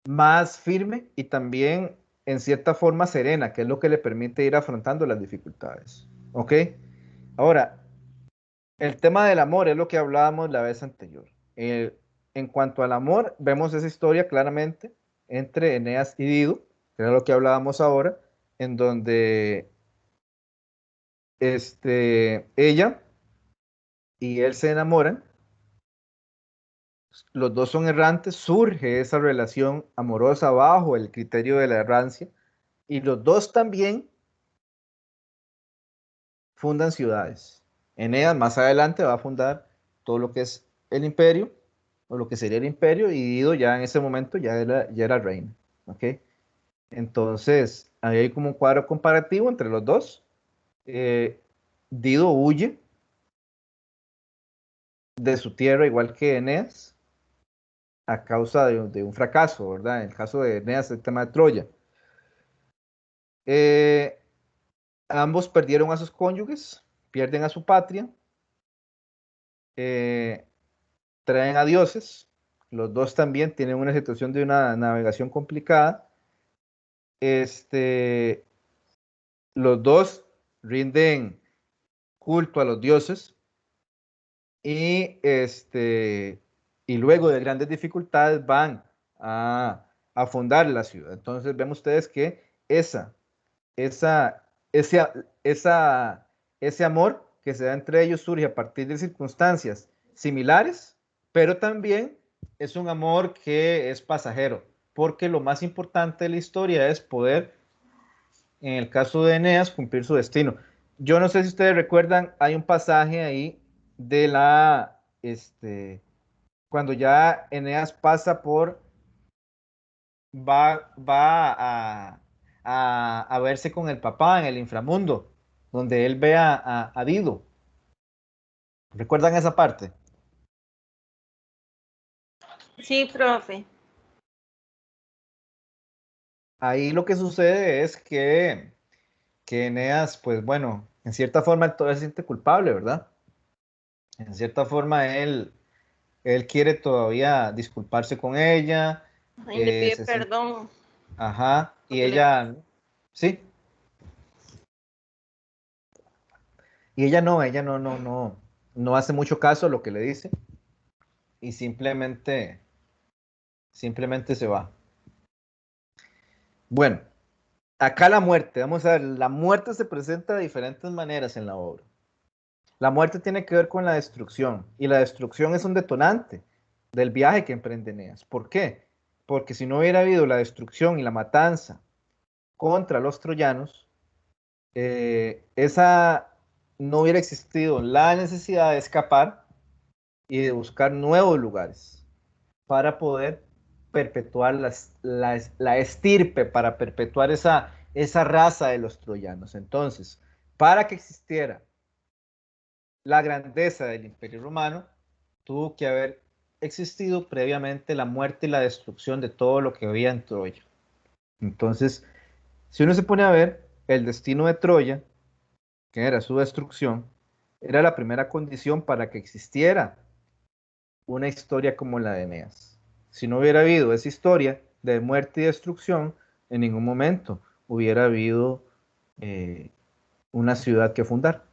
Speaker 1: más firme y también en cierta forma serena, que es lo que le permite ir afrontando las dificultades. ¿Ok? Ahora, el tema del amor es lo que hablábamos la vez anterior. En cuanto al amor, vemos esa historia claramente entre Eneas y Dido, que es lo que hablábamos ahora, en donde ella y él se enamoran, los dos son errantes, surge esa relación amorosa bajo el criterio de la errancia, y los dos también fundan ciudades. Eneas más adelante va a fundar todo lo que es el imperio, o lo que sería el imperio, y Dido ya en ese momento ya era reina. ¿Ok? Entonces, ahí hay como un cuadro comparativo entre los dos. Dido huye de su tierra igual que Eneas a causa de un fracaso, ¿verdad? En el caso de Eneas, el tema de Troya. Eh, Ambos perdieron a sus cónyuges, pierden a su patria, traen a dioses, los dos también tienen una situación de una navegación complicada, los dos rinden culto a los dioses y, y luego de grandes dificultades van a fundar la ciudad. Entonces ven ustedes que esa, ese, ese amor que se da entre ellos surge a partir de circunstancias similares, pero también es un amor que es pasajero, porque lo más importante de la historia es poder, en el caso de Eneas, cumplir su destino. Yo no sé si ustedes recuerdan, hay un pasaje ahí de cuando ya Eneas pasa por, va a verse con el papá en el inframundo, donde él ve a Dido. ¿Recuerdan esa parte?
Speaker 3: Sí, profe.
Speaker 1: Ahí lo que sucede es que Eneas, pues bueno, en cierta forma él todavía se siente culpable, ¿verdad? En cierta forma él quiere todavía disculparse con ella,
Speaker 3: Ay, le pide
Speaker 1: se siente,
Speaker 3: perdón.
Speaker 1: ajá, y
Speaker 3: Porque
Speaker 1: ella, sí, y ella no hace mucho caso a lo que le dice y simplemente se va. Bueno, acá la muerte, vamos a ver, la muerte se presenta de diferentes maneras en la obra. La muerte tiene que ver con la destrucción y la destrucción es un detonante del viaje que emprende Eneas. ¿Por qué? Porque si no hubiera habido la destrucción y la matanza contra los troyanos, esa no hubiera existido la necesidad de escapar y de buscar nuevos lugares para poder perpetuar la estirpe, para perpetuar esa raza de los troyanos. Entonces, para que existiera la grandeza del Imperio Romano, tuvo que haber existido previamente la muerte y la destrucción de todo lo que había en Troya. Entonces, si uno se pone a ver, el destino de Troya, que era su destrucción, era la primera condición para que existiera una historia como la de Eneas. Si no hubiera habido esa historia de muerte y destrucción, en ningún momento hubiera habido una ciudad que fundar.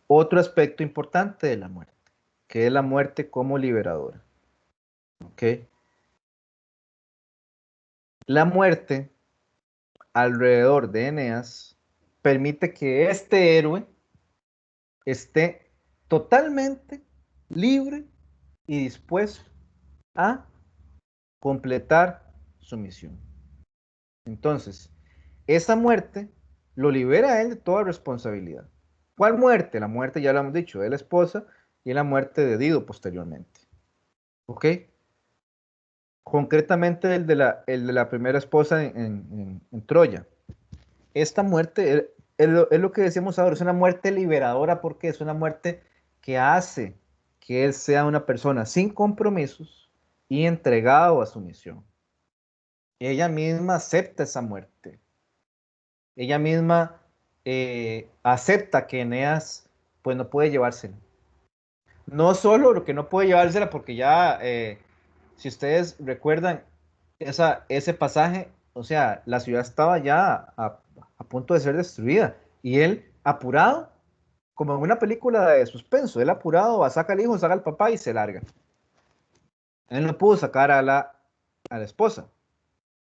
Speaker 1: Otro aspecto importante de la muerte, que es la muerte como liberadora. ¿Ok? La muerte alrededor de Eneas permite que este héroe esté totalmente libre y dispuesto a completar su misión. Entonces, esa muerte lo libera a él de toda responsabilidad. ¿Cuál muerte? La muerte, ya lo hemos dicho, de la esposa y la muerte de Dido posteriormente. ¿Ok? Concretamente el de la primera esposa en Troya. Esta muerte es lo que decíamos ahora, es una muerte liberadora porque es una muerte que hace que él sea una persona sin compromisos y entregado a su misión. Ella misma acepta esa muerte. Ella misma acepta que Eneas pues no puede llevársela. No solo lo que no puede llevársela porque ya, si ustedes recuerdan ese pasaje, o sea, la ciudad estaba ya a punto de ser destruida y él apurado, como en una película de suspenso, él apurado va, saca al hijo, saca al papá y se larga. Él no pudo sacar a la esposa,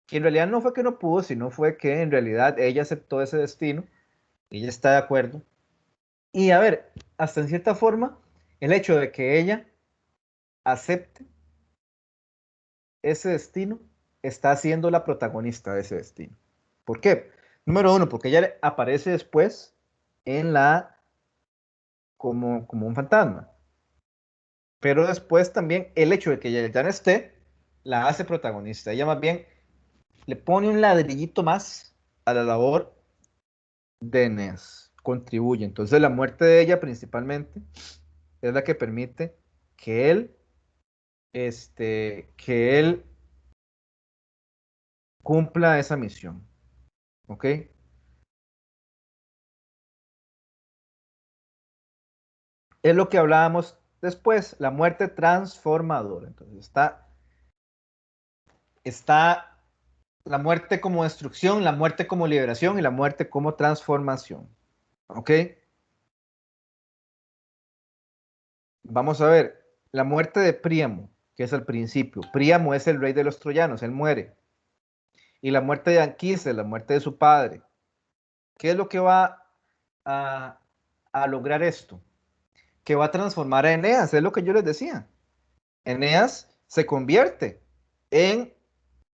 Speaker 1: que en realidad no fue que no pudo, sino fue que en realidad ella aceptó ese destino, ella está de acuerdo. Y a ver, hasta en cierta forma, el hecho de que ella acepte ese destino está siendo la protagonista de ese destino. ¿Por qué? Número uno, porque ella aparece después en como un fantasma. Pero después también el hecho de que ella ya no esté, la hace protagonista. Ella más bien le pone un ladrillito más a la labor de Eneas. Contribuye. Entonces la muerte de ella principalmente es la que permite que él cumpla esa misión. ¿Ok? Es lo que hablábamos después, la muerte transformadora. Entonces está la muerte como destrucción, la muerte como liberación y la muerte como transformación. ¿Ok? Vamos a ver, la muerte de Príamo, que es el principio. Príamo es el rey de los troyanos, él muere. Y la muerte de Anquises, la muerte de su padre. ¿Qué es lo que va a, a lograr esto? Que va a transformar a Eneas, es lo que yo les decía. Eneas se convierte en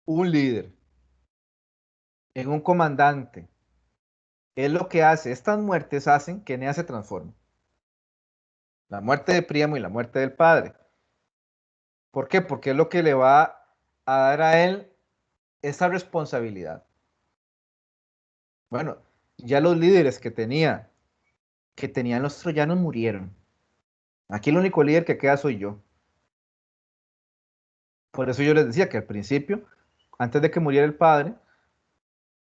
Speaker 1: un líder, en un comandante. Es lo que hace, estas muertes hacen que Eneas se transforme. La muerte de Príamo y la muerte del padre. ¿Por qué? Porque es lo que le va a dar a él esa responsabilidad. Bueno, ya los líderes que tenían los troyanos murieron. Aquí el único líder que queda soy yo. Por eso yo les decía que al principio, antes de que muriera el padre,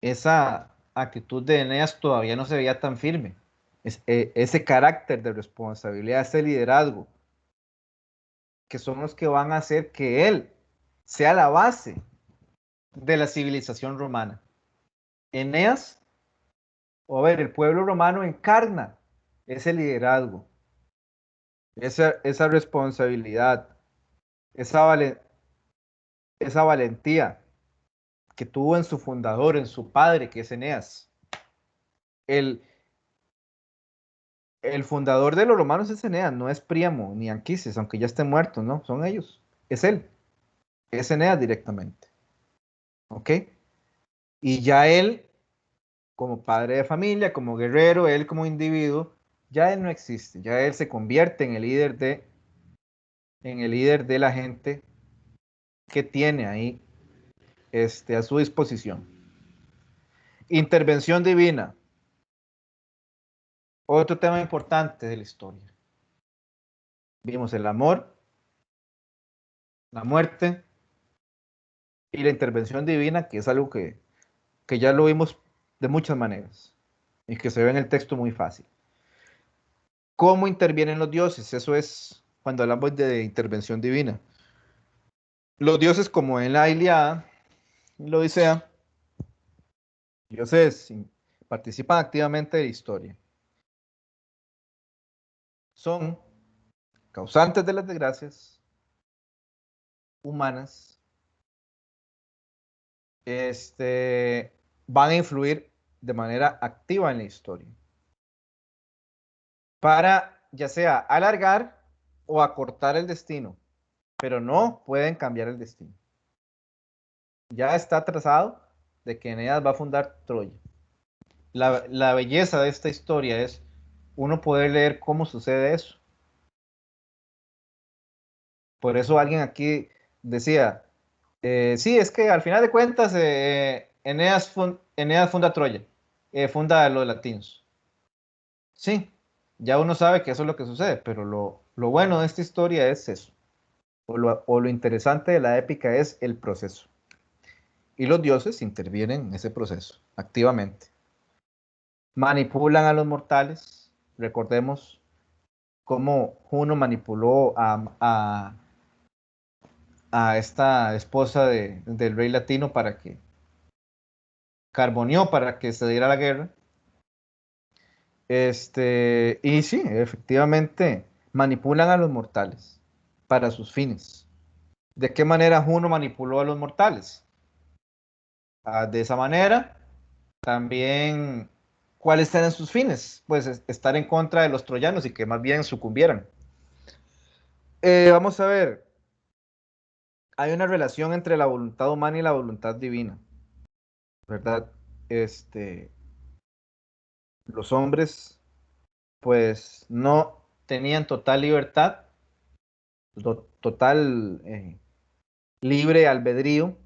Speaker 1: esa actitud de Eneas todavía no se veía tan firme. Ese carácter de responsabilidad, ese liderazgo, que son los que van a hacer que él sea la base de la civilización romana. Eneas, o a ver, el pueblo romano encarna ese liderazgo, esa responsabilidad, esa, esa valentía que tuvo en su fundador, en su padre, que es Eneas. El fundador de los romanos es Eneas, no es Príamo ni Anquises, aunque ya estén muertos, ¿no? Son ellos. Es él. Es Eneas directamente. ¿Ok? Y ya él, como padre de familia, como guerrero, él como individuo, ya él no existe. Ya él se convierte en el líder de la gente que tiene ahí a su disposición. Intervención divina. Otro tema importante de la historia. Vimos el amor, la muerte y la intervención divina, que es algo que ya lo vimos de muchas maneras y que se ve en el texto muy fácil. ¿Cómo intervienen los dioses? Eso es cuando hablamos de intervención divina. Los dioses, como en la Ilíada, la Odisea, dioses participan activamente de la historia. Son causantes de las desgracias humanas. Van a influir de manera activa en la historia para ya sea alargar o acortar el destino, pero no pueden cambiar el destino. Ya está trazado de que Eneas va a fundar Troya. La belleza de esta historia es uno poder leer cómo sucede eso. Por eso alguien aquí decía, sí, es que al final de cuentas Eneas funda Troya, funda a los latinos. Sí, ya uno sabe que eso es lo que sucede, pero lo bueno de esta historia es eso. O lo interesante de la épica es el proceso. Y los dioses intervienen en ese proceso activamente. Manipulan a los mortales. Recordemos cómo Juno manipuló a esta esposa del rey latino para que carboneó para que se diera la guerra. Y sí, efectivamente, manipulan a los mortales para sus fines. ¿De qué manera Juno manipuló a los mortales? De esa manera, también, ¿cuáles eran sus fines? Pues estar en contra de los troyanos y que más bien sucumbieran. Vamos a ver, hay una relación entre la voluntad humana y la voluntad divina, ¿verdad? Los hombres, pues, no tenían total libertad, total libre albedrío,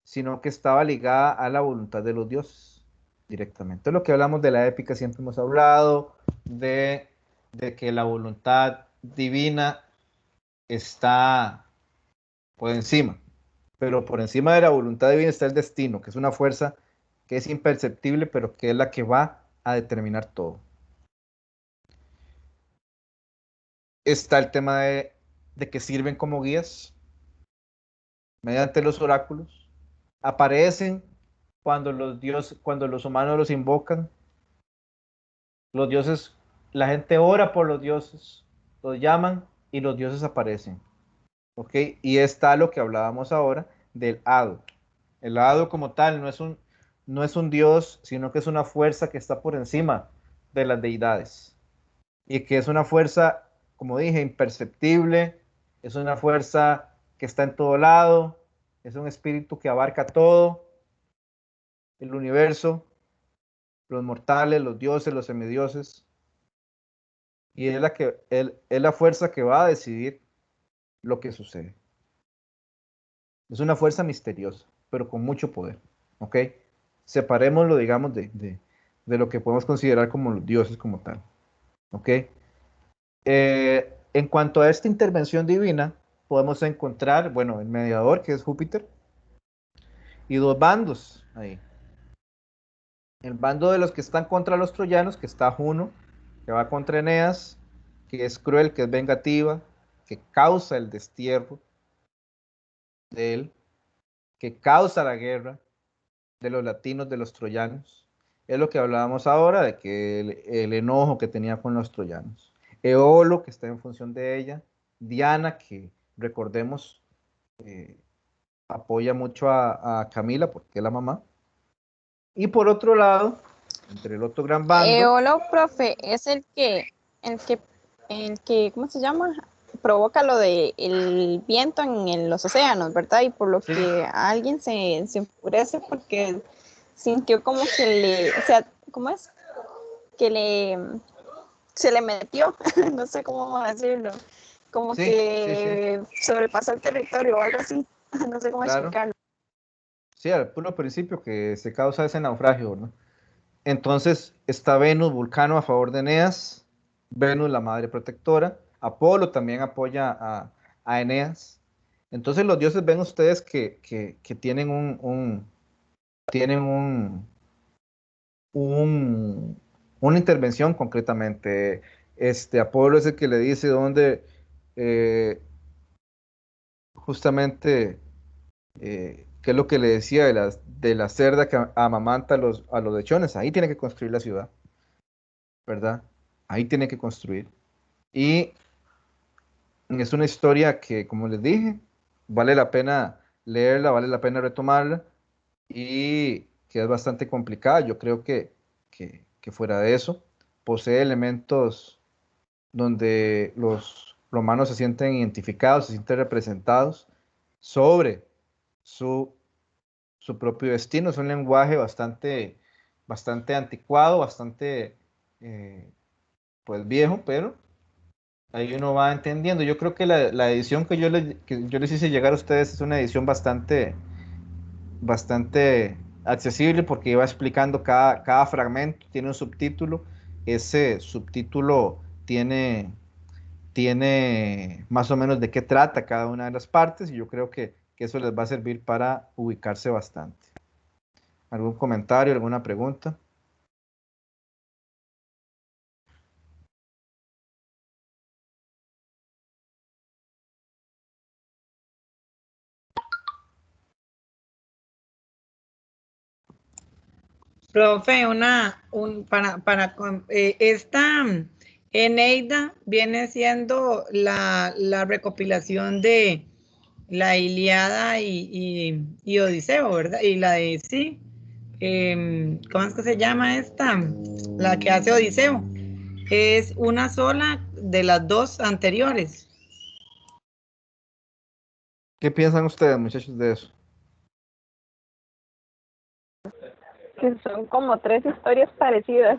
Speaker 1: sino que estaba ligada a la voluntad de los dioses directamente. Lo que hablamos de la épica, siempre hemos hablado de que la voluntad divina está por encima, pero por encima de la voluntad divina está el destino, que es una fuerza que es imperceptible, pero que es la que va a determinar todo. Está el tema de que sirven como guías mediante los oráculos. Aparecen cuando los humanos los invocan. Los dioses, la gente ora por los dioses, los llaman y los dioses aparecen. ¿Ok? Y está lo que hablábamos ahora del hado. El hado como tal no es un dios, sino que es una fuerza que está por encima de las deidades. Y que es una fuerza, como dije, imperceptible, es una fuerza que está en todo lado, es un espíritu que abarca todo, el universo, los mortales, los dioses, los semidioses. y es la fuerza que va a decidir lo que sucede. Es una fuerza misteriosa, pero con mucho poder, ¿ok? Separémoslo, digamos, de lo que podemos considerar como los dioses como tal, ¿ok? En cuanto a esta intervención divina, podemos encontrar, bueno, el mediador, que es Júpiter, y dos bandos ahí. El bando de los que están contra los troyanos, que está Juno, que va contra Eneas, que es cruel, que es vengativa, que causa el destierro de él, que causa la guerra de los latinos, de los troyanos. Es lo que hablábamos ahora, de que el enojo que tenía con los troyanos. Eolo, que está en función de ella. Diana, que recordemos, eh, apoya mucho a Camila, porque es la mamá. Y por otro lado, entre el otro gran bando,
Speaker 4: Eolo, profe, es el que, ¿cómo se llama? Provoca lo de el viento en los océanos, ¿verdad? Y por lo
Speaker 1: sí,
Speaker 4: que alguien se enfurece porque sintió como que o sea, ¿cómo es? Que se le metió, no sé cómo decirlo, como
Speaker 1: sí, sí, sí,
Speaker 4: que sobrepasó el territorio o algo así, no sé cómo
Speaker 1: claro.
Speaker 4: explicarlo.
Speaker 1: Sí, al puro principio que se causa ese naufragio, ¿no? Entonces está Venus, Vulcano a favor de Eneas, Venus la madre protectora, Apolo también apoya a Eneas. Entonces los dioses ven ustedes que tienen tienen una intervención concretamente. Apolo es el que le dice dónde eh, justamente qué es lo que le decía de la cerda que amamanta a los lechones. Ahí tiene que construir la ciudad, ¿verdad? Ahí tiene que construir. Y es una historia que, como les dije, vale la pena leerla, vale la pena retomarla y que es bastante complicada. Yo creo que fuera de eso, posee elementos donde los romanos se sienten identificados, se sienten representados sobre su, su propio destino. Es un lenguaje bastante anticuado, bastante pues viejo, pero ahí uno va entendiendo. Yo creo que la edición que yo les hice llegar a ustedes es una edición bastante accesible porque iba explicando cada fragmento, tiene un subtítulo. Ese subtítulo tiene más o menos de qué trata cada una de las partes y yo creo que eso les va a servir para ubicarse bastante. ¿Algún comentario, alguna pregunta?
Speaker 5: Profe, esta Eneida viene siendo la recopilación de la Ilíada y Odiseo, ¿verdad? Y la de, sí, ¿cómo es que se llama esta? La que hace Odiseo. Es una sola de las dos anteriores.
Speaker 1: ¿Qué piensan ustedes, muchachos, de eso?
Speaker 4: Que son como tres historias parecidas,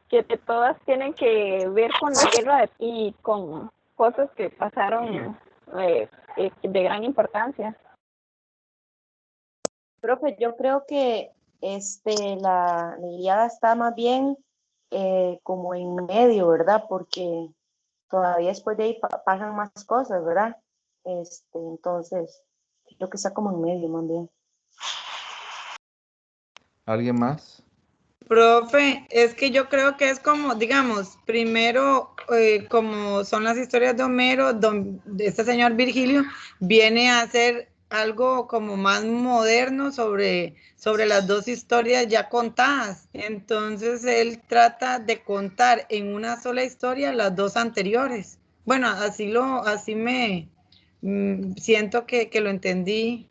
Speaker 4: que todas tienen que ver con la guerra y con cosas que pasaron de gran importancia.
Speaker 6: Profe, yo creo que la Ilíada está más bien como en medio, ¿verdad? Porque todavía después de ahí pasan más cosas, ¿verdad? Entonces, creo que está como en medio más bien.
Speaker 1: ¿Alguien más?
Speaker 5: Profe, es que yo creo que es como, digamos, primero, como son las historias de Homero, de este señor Virgilio viene a hacer algo como más moderno sobre las dos historias ya contadas. Entonces, él trata de contar en una sola historia las dos anteriores. Bueno, así me siento que lo entendí.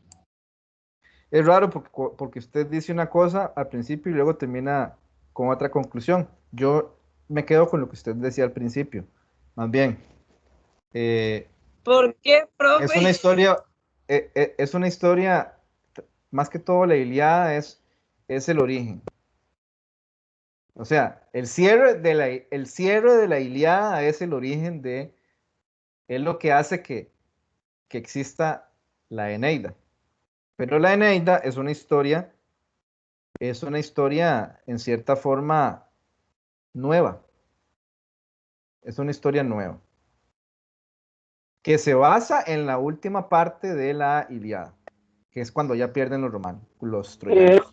Speaker 1: Es raro porque usted dice una cosa al principio y luego termina con otra conclusión. Yo me quedo con lo que usted decía al principio. Más bien, eh,
Speaker 5: ¿Por qué,
Speaker 1: es una
Speaker 5: profe?
Speaker 1: historia, es una historia, más que todo la Ilíada es el origen. O sea, el cierre de la Ilíada es el origen es lo que hace que exista la Eneida. Pero la Eneida es una historia en cierta forma nueva. Es una historia nueva que se basa en la última parte de la Ilíada, que es cuando ya pierden los romanos, los troyanos.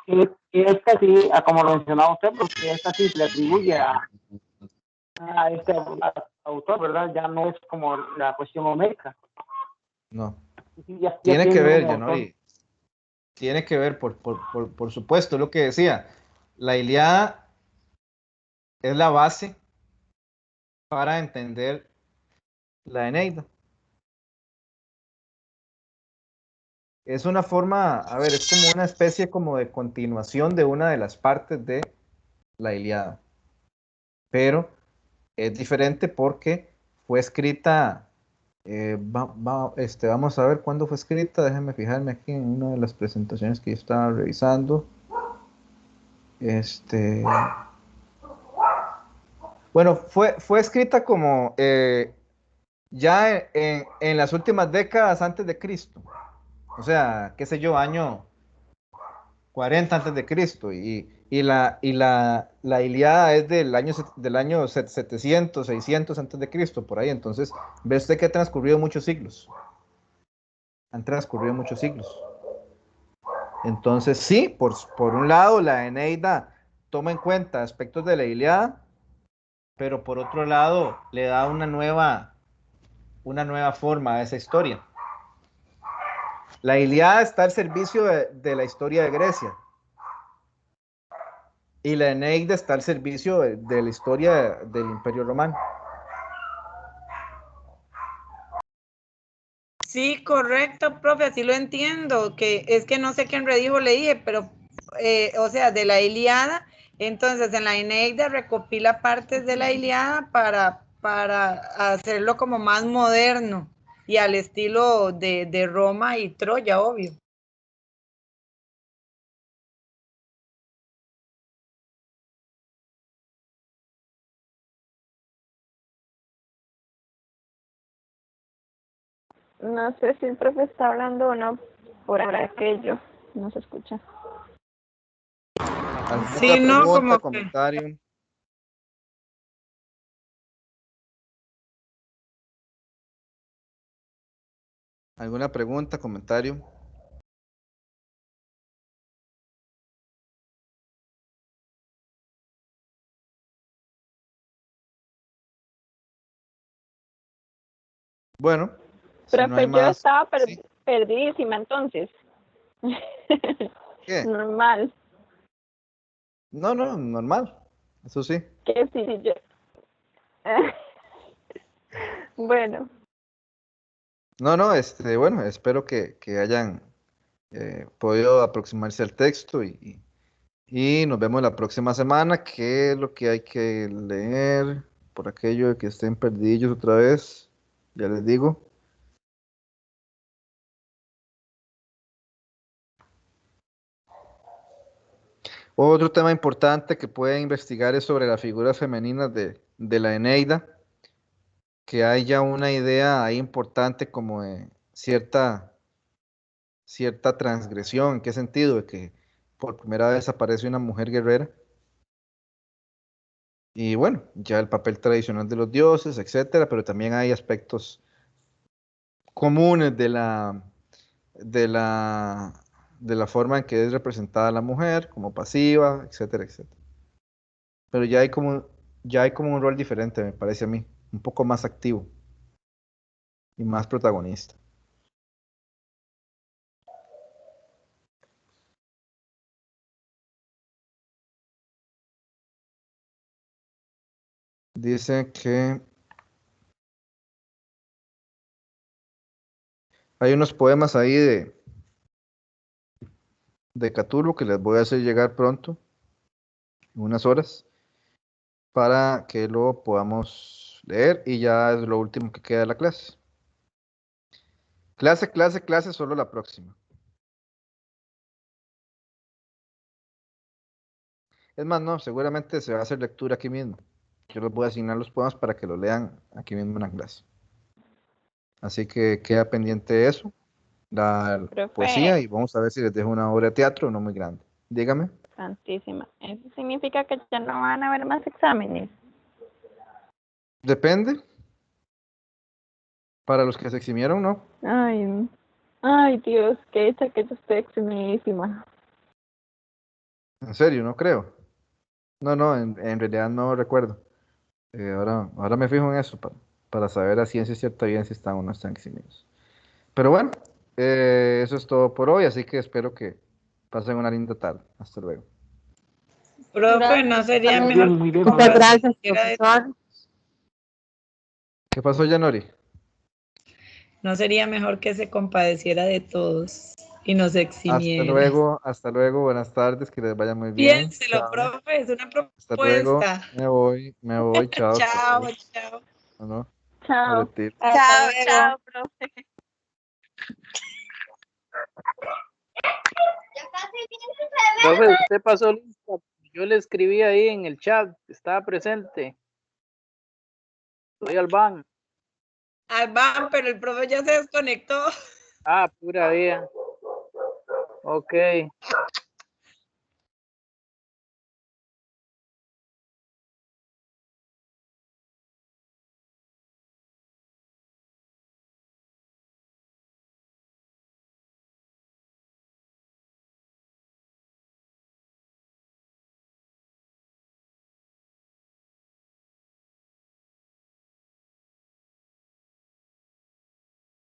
Speaker 7: Y esta sí, como lo mencionaba usted, porque esta sí se le atribuye a este autor, ¿verdad? Ya no es como la cuestión homérica.
Speaker 1: No,
Speaker 7: Sí, ya
Speaker 1: tiene que
Speaker 7: tiene
Speaker 1: ver,
Speaker 7: un autor.
Speaker 1: Yanori. Tiene que ver, por supuesto, lo que decía. La Ilíada es la base para entender la Eneida. Es una forma, a ver, es como una especie como de continuación de una de las partes de la Ilíada. Pero es diferente porque fue escrita, vamos a ver cuándo fue escrita, déjenme fijarme aquí en una de las presentaciones que yo estaba revisando. Bueno, fue escrita como ya en las últimas décadas antes de Cristo. O sea, qué sé yo, año 40 antes de Cristo. La Ilíada es del año 700, 600 antes de Cristo, por ahí. Entonces, ve usted que ha transcurrido muchos siglos. Han transcurrido muchos siglos. Entonces, sí, por un lado, la Eneida toma en cuenta aspectos de la Ilíada, pero por otro lado, le da una nueva forma a esa historia. La Ilíada está al servicio de la historia de Grecia y la Eneida está al servicio de la historia del Imperio Romano.
Speaker 5: Sí, correcto, profe, así lo entiendo, que es que no sé qué enredijo le dije, pero, o sea, de la Ilíada, entonces en la Eneida recopila partes de la Ilíada para hacerlo como más moderno y al estilo de Roma y Troya, obvio.
Speaker 4: No sé si el profe está hablando o no, por ahora aquello no se escucha.
Speaker 1: ¿Alguna
Speaker 5: Sí,
Speaker 1: otra
Speaker 5: no,
Speaker 1: pregunta,
Speaker 5: como que
Speaker 1: comentario? ¿Alguna pregunta, comentario? Bueno, si no hay
Speaker 4: Profe, yo
Speaker 1: más,
Speaker 4: estaba
Speaker 1: ¿sí?
Speaker 4: perdidísima entonces.
Speaker 1: ¿Qué?
Speaker 4: Normal.
Speaker 1: No, no, normal. Eso sí.
Speaker 4: Que sí, yo. Bueno,
Speaker 1: No, no, bueno, espero que hayan podido aproximarse al texto y nos vemos la próxima semana. ¿Qué es lo que hay que leer? Por aquello de que estén perdidillos otra vez, ya les digo. Otro tema importante que pueden investigar es sobre las figuras femeninas de la Eneida, que hay ya una idea ahí importante como de cierta transgresión. ¿En qué sentido? De que por primera vez aparece una mujer guerrera. Y bueno, ya el papel tradicional de los dioses, etcétera, pero también hay aspectos comunes de la, de la forma en que es representada la mujer, como pasiva, etcétera, etcétera. Pero ya hay como un rol diferente, me parece a mí, un poco más activo y más protagonista. Dice que hay unos poemas ahí de Cthulhu que les voy a hacer llegar pronto, en unas horas, para que lo podamos leer y ya es lo último que queda de la clase. Clase, clase, clase, solo la próxima. Es más, no, seguramente se va a hacer lectura aquí mismo. Yo les voy a asignar los poemas para que lo lean aquí mismo en la clase. Así que queda pendiente eso, la
Speaker 4: Profe.
Speaker 1: poesía, y vamos a ver si les dejo una obra de teatro no muy grande. Dígame.
Speaker 4: Santísima. ¿Eso significa que ya no van a haber más exámenes?
Speaker 1: Depende. Para los que se eximieron, no.
Speaker 4: Ay, Dios, qué hecha que yo estoy eximidísima.
Speaker 1: En serio, no creo. No, en realidad no recuerdo. Ahora me fijo en eso para saber a ciencia cierta bien si están o no están eximidos. Pero bueno, eso es todo por hoy, así que espero que pasen una linda tarde. Hasta luego.
Speaker 5: Profe, ¿no sería
Speaker 3: Gracias.
Speaker 5: mejor
Speaker 7: Muy bien,
Speaker 5: que
Speaker 6: Muchas gracias,
Speaker 5: compartiera de-
Speaker 6: profesor.
Speaker 1: ¿Qué pasó, Yanori?
Speaker 5: no sería mejor que se compadeciera de todos y nos eximiera?
Speaker 1: Hasta luego, buenas tardes, que les vaya muy bien.
Speaker 5: Piénselo,
Speaker 1: Chao.
Speaker 5: profe, es una
Speaker 1: Hasta luego,
Speaker 5: propuesta.
Speaker 1: me voy, chao. Hasta
Speaker 5: Chao,
Speaker 1: luego.
Speaker 5: chao.
Speaker 1: No, me
Speaker 4: Chao.
Speaker 1: retiro.
Speaker 4: Chao,
Speaker 2: luego.
Speaker 4: chao, profe.
Speaker 8: Profe, usted pasó lista. Yo le escribí ahí en el chat, estaba presente. Soy Albán.
Speaker 5: Albán, pero el profe ya se desconectó.
Speaker 8: Ah, pura vida. Ok.